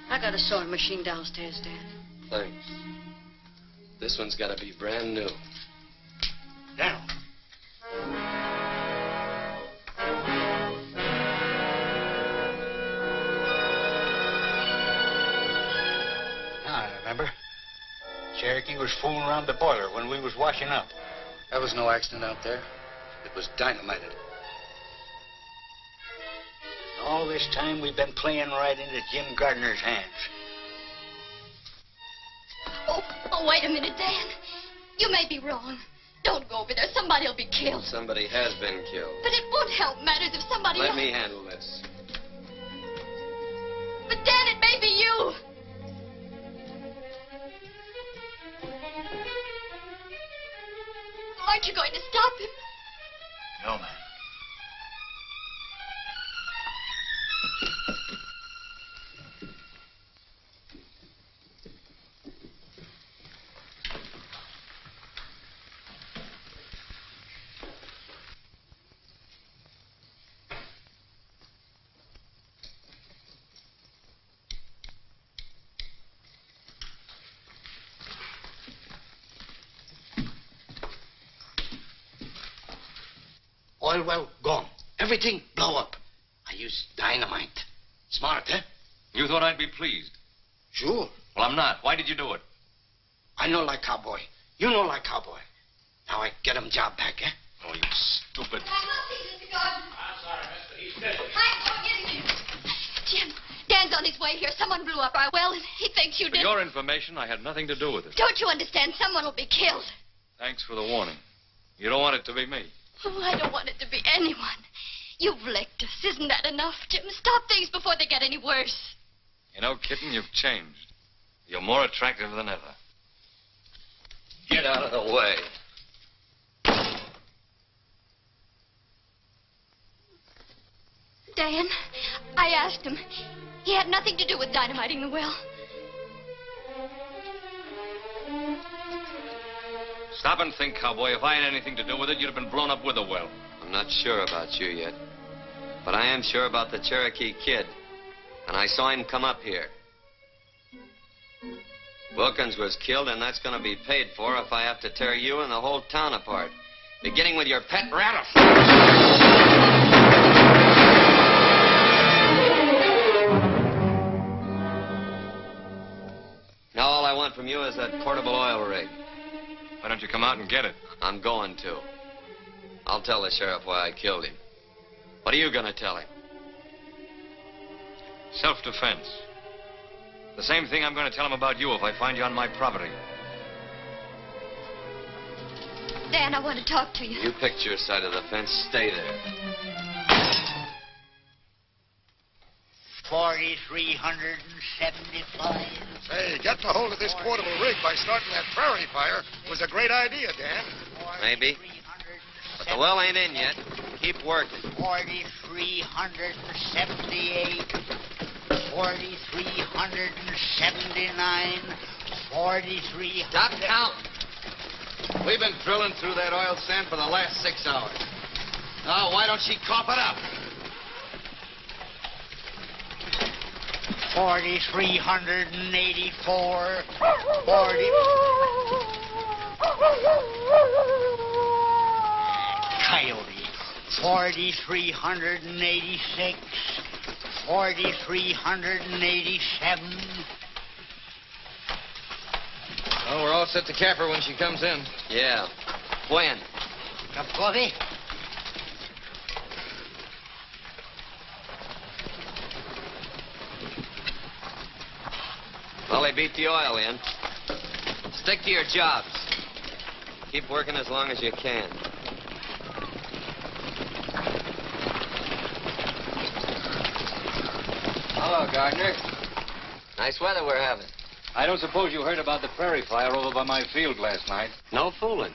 I got a sewing machine downstairs, Dad. Thanks. This one's gotta be brand new. Now. I remember. Cherokee was fooling around the boiler when we was washing up. There was no accident out there. It was dynamited. All this time we've been playing right into Jim Gardner's hands. Oh, wait a minute, Dan. You may be wrong. Don't go over there. Somebody will be killed. Somebody has been killed. But it won't help matters if somebody Let else... me handle this. But, Dan, it may be you. Aren't you going to stop him? No, man. Oil well gone. Everything blow up. I used dynamite. Smart, huh? You thought I'd be pleased? Sure. Well, I'm not. Why did you do it? I know like cowboy. You know like cowboy. Now I get him job back, eh? Oh, you stupid. Jim, Dan's on his way here. Someone blew up our well, and he thinks you For did. your information, I had nothing to do with it. Don't you understand? Someone will be killed. Thanks for the warning. You don't want it to be me. Oh, I don't want it to be anyone. You've licked us. Isn't that enough, Jim? Stop things before they get any worse. You know, kitten, you've changed. You're more attractive than ever. Get out of the way. Dan, I asked him. He had nothing to do with dynamiting the well. Stop and think, cowboy. If I had anything to do with it, you'd have been blown up with the well. I'm not sure about you yet. But I am sure about the Cherokee Kid. And I saw him come up here. Wilkins was killed, and that's going to be paid for if I have to tear you and the whole town apart. Beginning with your pet rattlesnake. Now all I want from you is that portable oil rig. Why don't you come out and get it? I'm going to. I'll tell the sheriff why I killed him. What are you going to tell him? Self-defense. The same thing I'm going to tell him about you if I find you on my property. Dan, I want to talk to you. You picked your side of the fence. Stay there. 4,375. Hey, getting a hold of this portable rig by starting that prairie fire was a great idea, Dan. Maybe. But the well ain't in yet. Keep working. 4,378. 4,379. 4,300. Stop counting. We've been drilling through that oil sand for the last 6 hours. Now, why don't she cough it up? 4,384. 40. Coyote. 4,386. 4,387. Well, we're all set to cap her when she comes in. Yeah. When? Cup of coffee? Well, they beat the oil in. Stick to your jobs. Keep working as long as you can. Hello, Gardner. Nice weather we're having. I don't suppose you heard about the prairie fire over by my field last night. No fooling.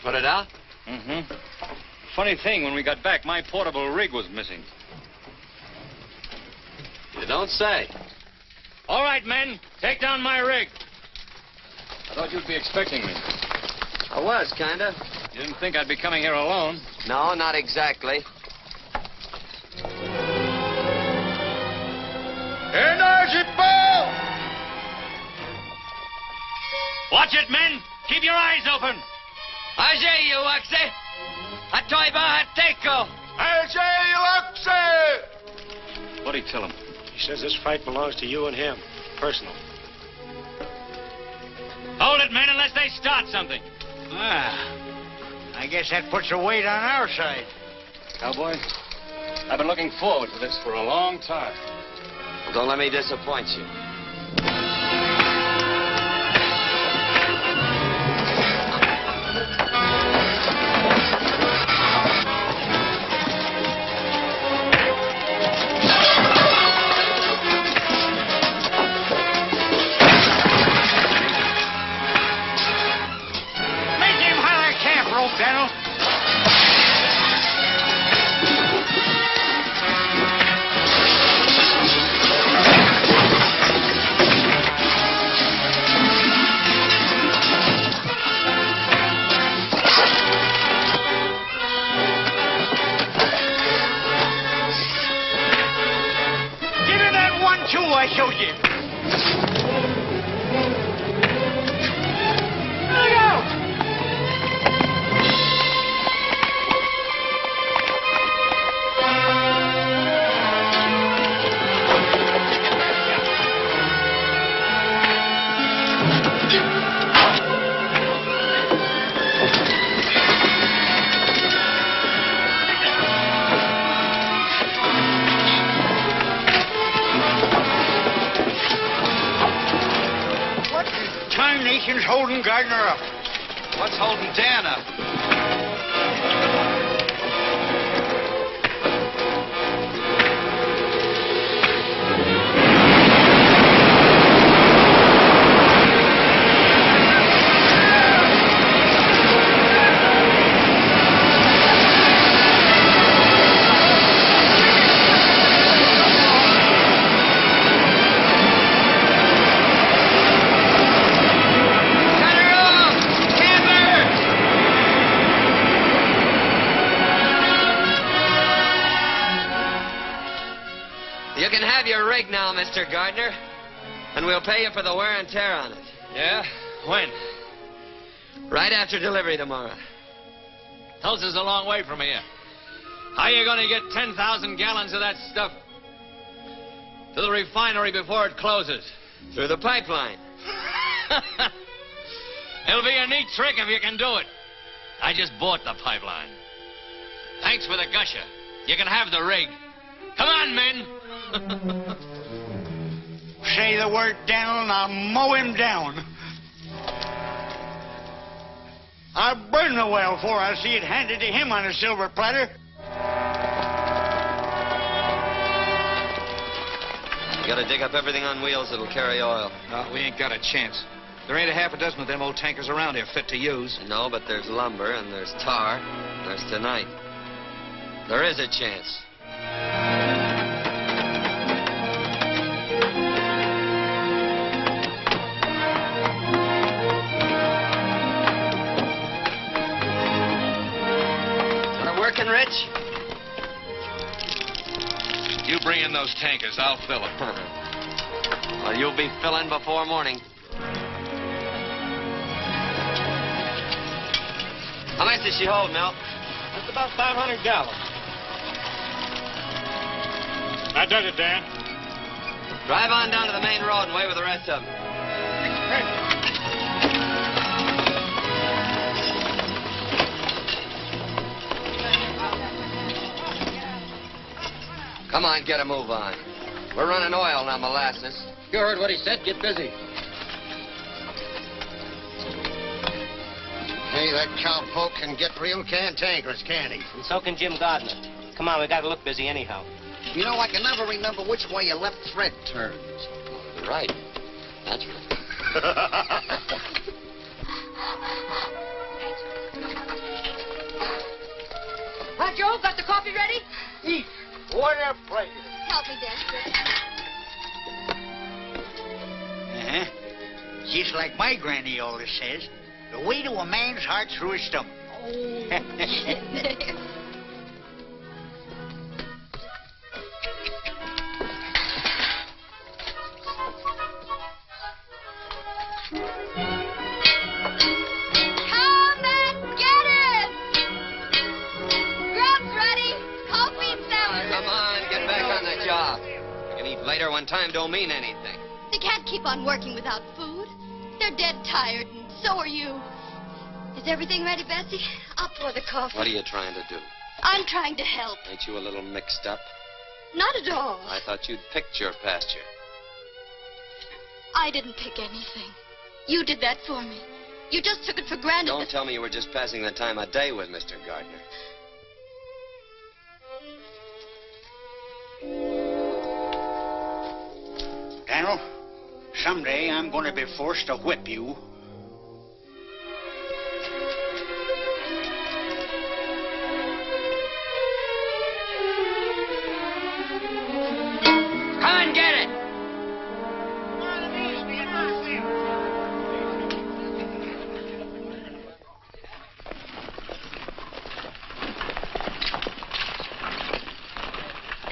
Put it out? Mm-hmm. Funny thing, when we got back, my portable rig was missing. You don't say. All right, men, take down my rig. I thought you'd be expecting me. I was, kinda. You didn't think I'd be coming here alone? No, not exactly. Energy ball! Watch it, men. Keep your eyes open. Ajay, you Waxy. Atoiba Hateko. Ajay, Waxy! What'd he tell him? He says this fight belongs to you and him. Personal. Hold it, men, unless they start something. I guess that puts a weight on our side. Cowboy, I've been looking forward to this for a long time. Well, don't let me disappoint you. I showed you. Look out! reckon's holding Gardner up. What's holding Dan up? You can have your rig now, Mr. Gardner. And we'll pay you for the wear and tear on it. Yeah? When? Right after delivery tomorrow. Tulsa's a long way from here. How are you going to get 10,000 gallons of that stuff to the refinery before it closes? Through the pipeline. It'll be a neat trick if you can do it. I just bought the pipeline. Thanks for the gusher. You can have the rig. Come on, men. Say the word, Daniel, and I'll mow him down. I'll burn the well before I see it handed to him on a silver platter. You gotta dig up everything on wheels that'll carry oil. No, we ain't got a chance. There ain't a half a dozen of them old tankers around here fit to use. No, but there's lumber, and there's tar, and there's tonight. There is a chance. Working, Rich? You bring in those tankers. I'll fill them. Well, you'll be filling before morning. How much does she hold, Mel? It's about 500 gallons. That does it, Dan. Drive on down to the main road and wait with the rest of them. Come on, get a move on. We're running oil, not molasses. You heard what he said. Get busy. Hey, that cowpoke can get real cantankerous, can't he? And so can Jim Gardner. Come on, we gotta look busy anyhow. You know, I can never remember which way your left thread turns. Right. That's right. Hi, Joe. Got the coffee ready? Eat. What a pleasure. Help me, Dexter. Uh-huh. Just like my granny always says, the way to a man's heart through his stomach. Come and get it! Grub's ready. Coffee and sandwiches. Come on, get back on the job. You can eat later when time don't mean anything. They can't keep on working without food. They're dead tired, and so are you. Is everything ready, Bessie? I'll pour the coffee. What are you trying to do? I'm trying to help. Ain't you a little mixed up? Not at all. I thought you'd picked your pasture. I didn't pick anything. You did that for me. You just took it for granted. Don't tell me you were just passing the time of day with Mr. Gardner. Daniel, someday I'm going to be forced to whip you. Come and get it!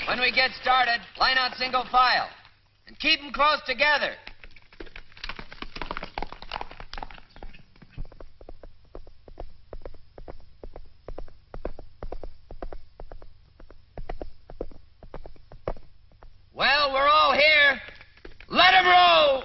When we get started, line out single file. And keep them close together. Well, we're all here. Let 'em roll!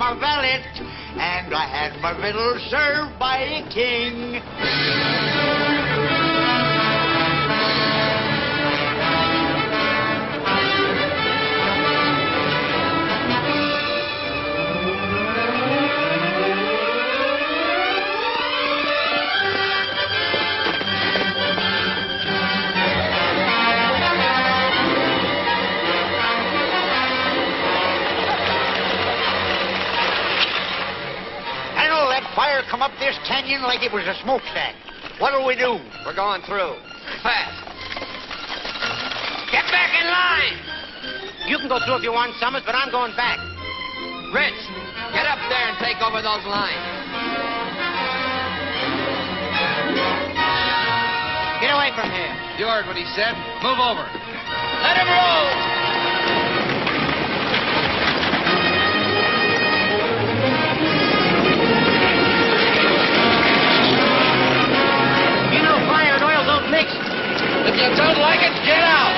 my valet, and I had my victuals served by a king. Fire come up this canyon like it was a smokestack. What'll we do? We're going through. Fast. Get back in line. You can go through if you want, Summers, but I'm going back. Rich, get up there and take over those lines. Get away from here. You heard what he said. Move over. Let him roll. If you don't like it, get out!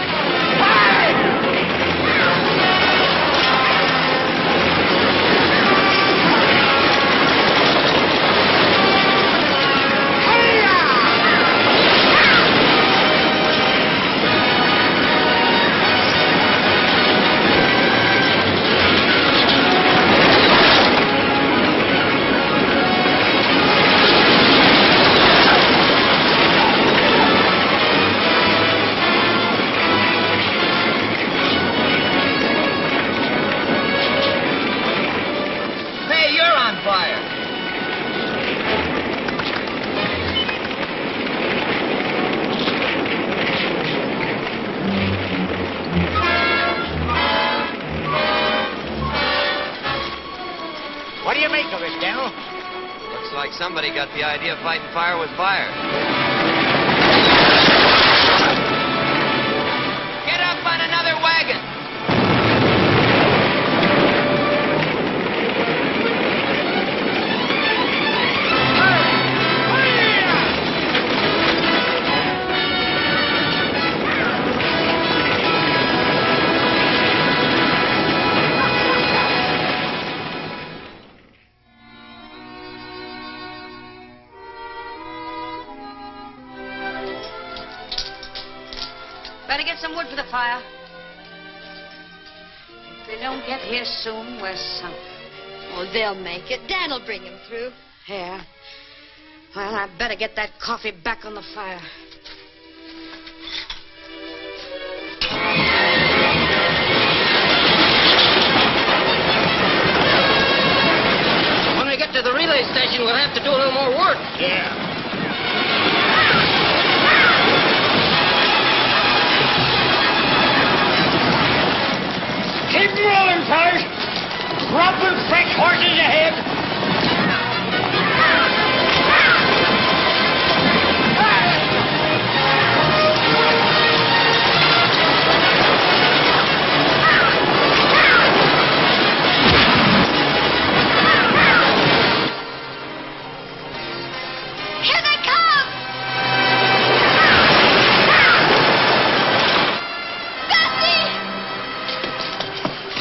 Somebody got the idea of fighting fire with fire. Get up on another wagon. Better get some wood for the fire. If they don't get here soon, we're sunk. Oh, they'll make it. Dan'll bring him through. Yeah. Well, I better get that coffee back on the fire. When we get to the relay station, we'll have to do a little more work. Yeah. Keep rolling, fellas. Dropping fresh horses ahead. Here they come!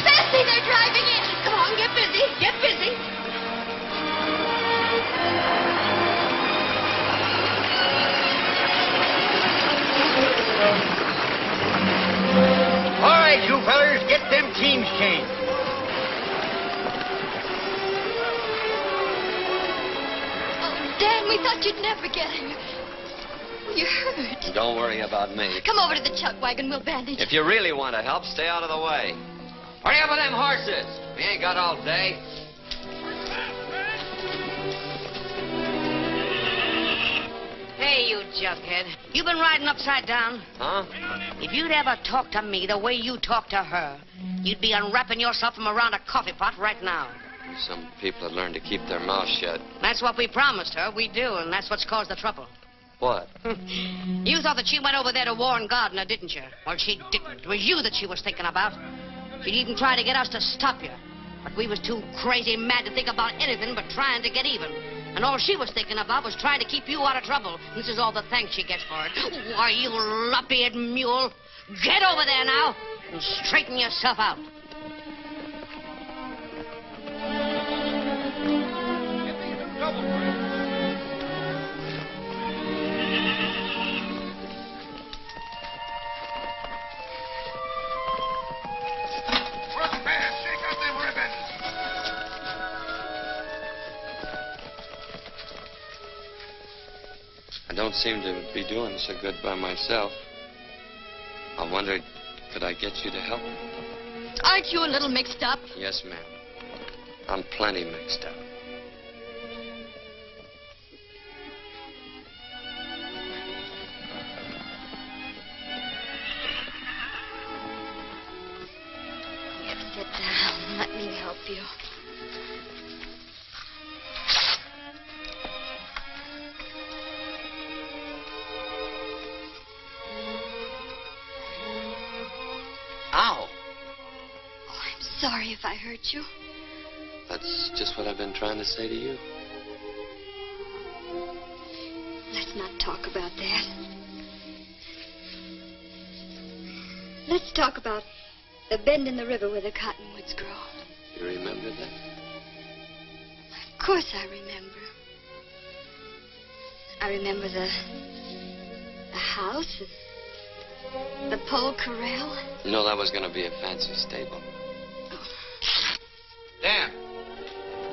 Bessie, they're driving in. Come on, get busy. Get busy. All right, you fellers, get them teams changed. Oh, Dan, we thought you'd never get him. You're hurt. Don't worry about me. Come over to the chuck wagon. We'll bandage. If you really want to help, stay out of the way. Hurry up with them horses. We ain't got all day. Hey, you jughead. You been riding upside down? Huh? If you'd ever talked to me the way you talk to her, you'd be unwrapping yourself from around a coffee pot right now. Some people have learned to keep their mouths shut. That's what we promised her. We do, and that's what's caused the trouble. What? You thought that she went over there to warn Gardner, didn't you? Well, she didn't. It was you that she was thinking about. She'd even try to get us to stop you. But we was too crazy mad to think about anything but trying to get even. And all she was thinking about was trying to keep you out of trouble. This is all the thanks she gets for it. Why, you lop-eared mule. Get over there now and straighten yourself out. don't seem to be doing so good by myself. I wondered, could I get you to help me? Aren't you a little mixed up? Yes, ma'am. I'm plenty mixed up. Sit down. Let me help you. Ow! I'm sorry if I hurt you. That's just what I've been trying to say to you. Let's not talk about that. Let's talk about the bend in the river where the cottonwoods grow. You remember that? Of course I remember. I remember the house and the pole corral. You know that was going to be a fancy stable. Dan,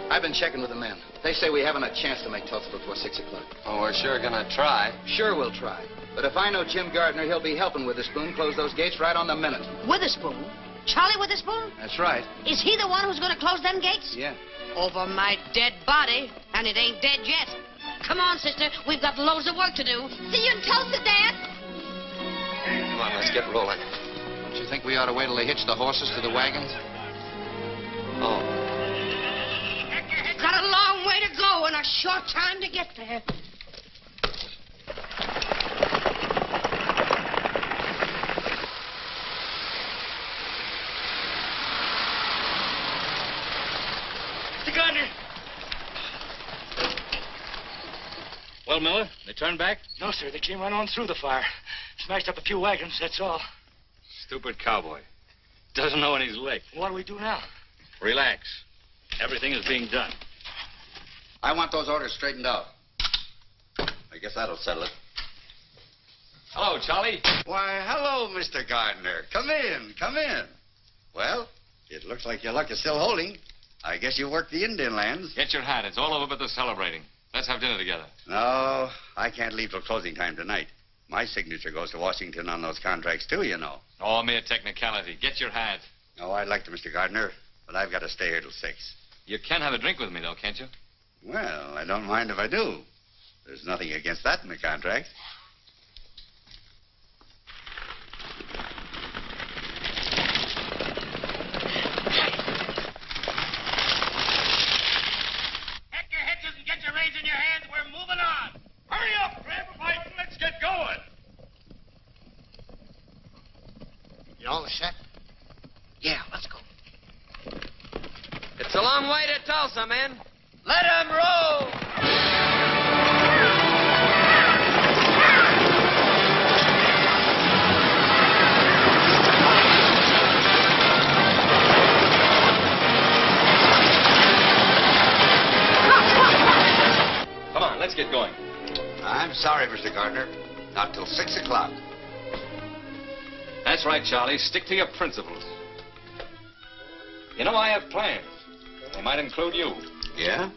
I've been checking with the men. They say we haven't a chance to make Tulsa before 6 o'clock. Oh, we're sure going to try. Sure we'll try. But if I know Jim Gardner, he'll be helping Witherspoon close those gates right on the minute. Witherspoon? Charlie Witherspoon? That's right. Is he the one who's going to close them gates? Yeah. Over my dead body, and it ain't dead yet. Come on, sister. We've got loads of work to do. See you in Tulsa, Dad. Come on, let's get rolling. Don't you think we ought to wait till they hitch the horses to the wagons? Oh. Got a long way to go and a short time to get there. Mr. Gardner! Well, Miller, they turned back? No, sir. They came right on through the fire. Smashed up a few wagons, that's all. Stupid cowboy. Doesn't know when he's licked. What do we do now? Relax. Everything is being done. I want those orders straightened out. I guess that'll settle it. Hello, Charlie. Why, hello, Mr. Gardner. Come in, come in. Well, it looks like your luck is still holding. I guess you worked the Indian lands. Get your hat. It's all over but the celebrating. Let's have dinner together. No, I can't leave till closing time tonight. My signature goes to Washington on those contracts, too, you know. Oh, mere technicality. Get your hat. Oh, I'd like to, Mr. Gardner, but I've got to stay here till 6. You can have a drink with me, though, can't you? Well, I don't mind if I do. There's nothing against that in the contract. Pack your hitches and get your reins in your hands. We're moving on. Hurry up, grab a bite, and let's get going. You all set? Yeah, let's go. It's a long way to Tulsa, men. Let 'em roll! Come on, let's get going. I'm sorry, Mr. Gardner. Not till 6 o'clock. That's right, Charlie. Stick to your principles. You know, I have plans. They might include you. Yeah?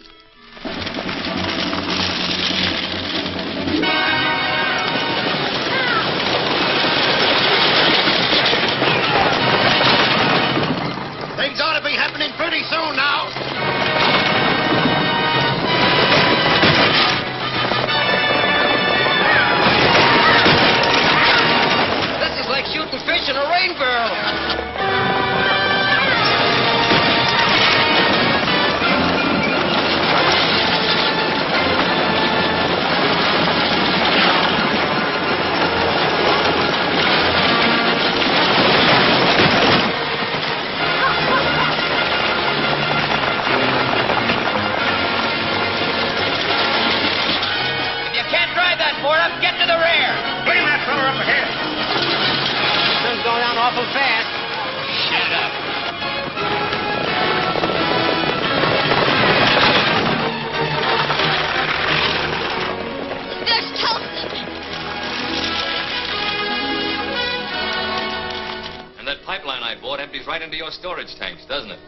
Things ought to be happening pretty soon now. This is like shooting fish in a rain barrel. Get to the rear. Bring that fella up ahead. Sun's going down awful fast. Shut up. There's Tulsa. And that pipeline I bought empties right into your storage tanks, doesn't it?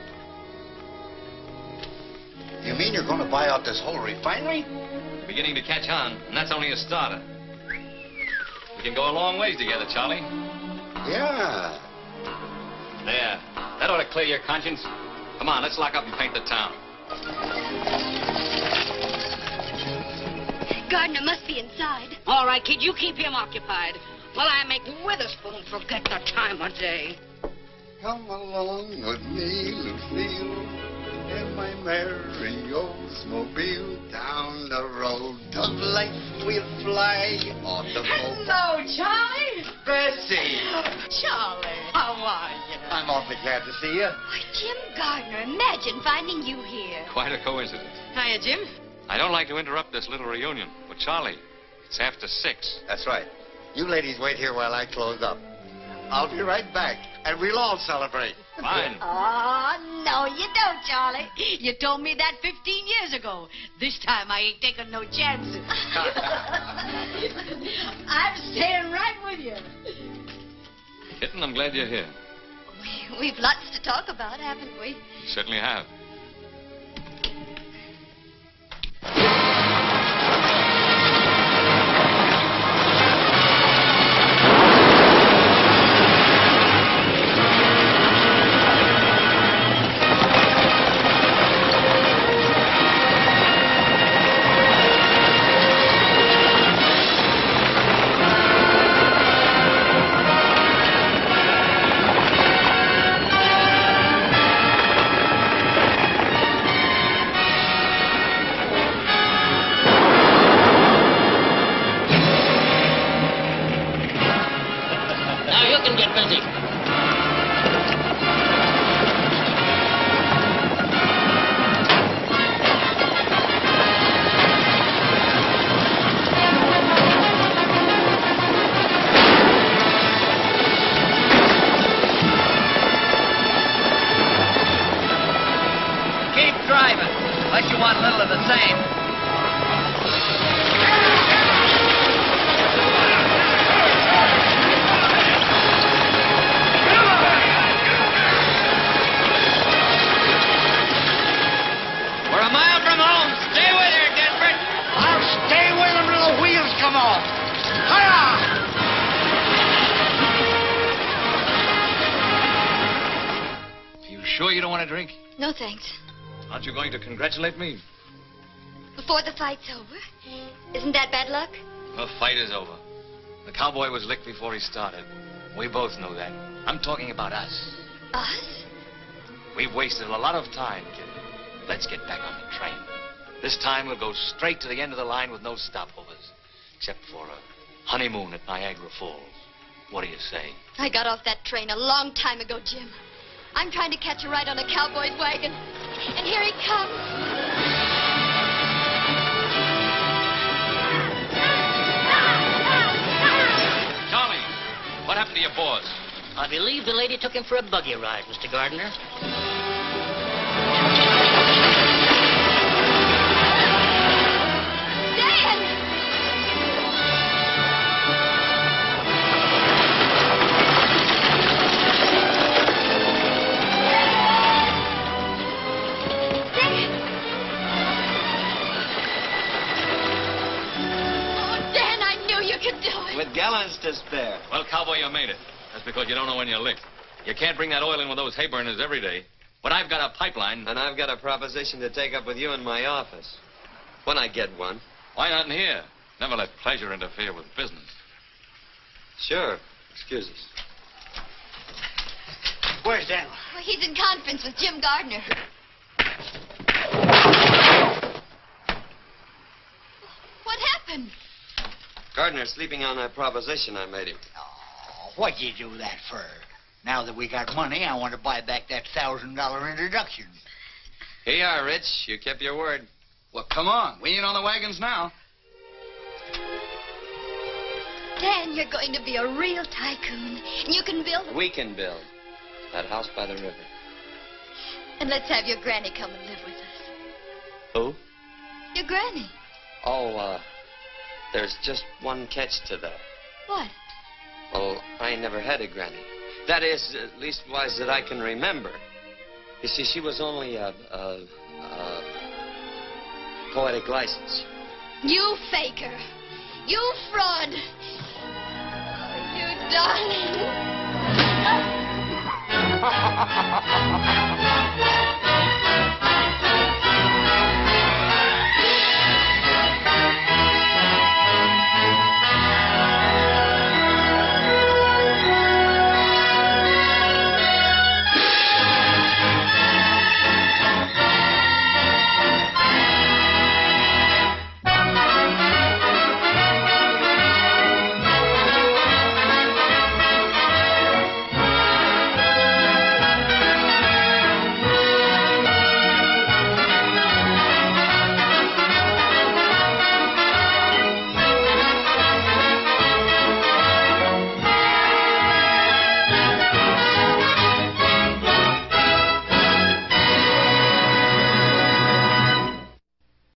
You mean mean you're going to buy out this whole refinery? It's beginning to catch on, and that's only a starter. We can go a long ways together, Charlie. Yeah. There. That ought to clear your conscience. Come on, let's lock up and paint the town. Gardner must be inside. All right, kid, you keep him occupied while I make Witherspoon forget the time of day. Come along with me, Lucille, in my merry Oldsmobile. Down the road of life we'll fly. Automobile. Hello, Charlie. Bessie. Charlie, how are you? I'm awfully glad to see you. Why, Jim Gardner, imagine finding you here. Quite a coincidence. Hiya, Jim. I don't like to interrupt this little reunion, but Charlie, it's after 6. That's right. You ladies wait here while I close up. I'll be right back, and we'll all celebrate. Fine. Oh, no, you don't, Charlie. You told me that 15 years ago. This time I ain't taking no chances. I'm staying right with you. Kitten, I'm glad you're here. We've lots to talk about, haven't we? Certainly have. Unless you want a little of the same. We're a mile from home. Stay with her, Desperate. I'll stay with him till the wheels come off. Hi-ya! You sure you don't want a drink? No, thanks. Aren't you going to congratulate me? Before the fight's over? Isn't that bad luck? The fight is over. The cowboy was licked before he started. We both know that. I'm talking about us. Us? We've wasted a lot of time, kid. Let's get back on the train. This time we'll go straight to the end of the line with no stopovers. Except for a honeymoon at Niagara Falls. What do you say? I got off that train a long time ago, Jim. I'm trying to catch a ride on a cowboy's wagon. And here he comes. Charlie, what happened to your boss? I believe the lady took him for a buggy ride, Mr. Gardner. With gallons to spare. Well, cowboy, you made it. That's because you don't know when you're licked. You can't bring that oil in with those hay burners every day. But I've got a pipeline. And I've got a proposition to take up with you in my office. When I get one. Why not in here? Never let pleasure interfere with business. Sure. Excuse us. Where's Daniel? Well, he's in conference with Jim Gardner. What happened? Gardner's sleeping on that proposition I made him. Oh, what'd you do that for? Now that we got money, I want to buy back that $1,000 introduction. Here you are, Rich. You kept your word. Well, come on. We ain't on the wagons now. Dan, you're going to be a real tycoon. And you can build... We can build. That house by the river. And let's have your granny come and live with us. Who? Your granny. Oh, there's just one catch to that. What? Well, I never had a granny. That is, at leastwise that I can remember. You see, she was only poetic license. You faker. You fraud. Oh, you darling.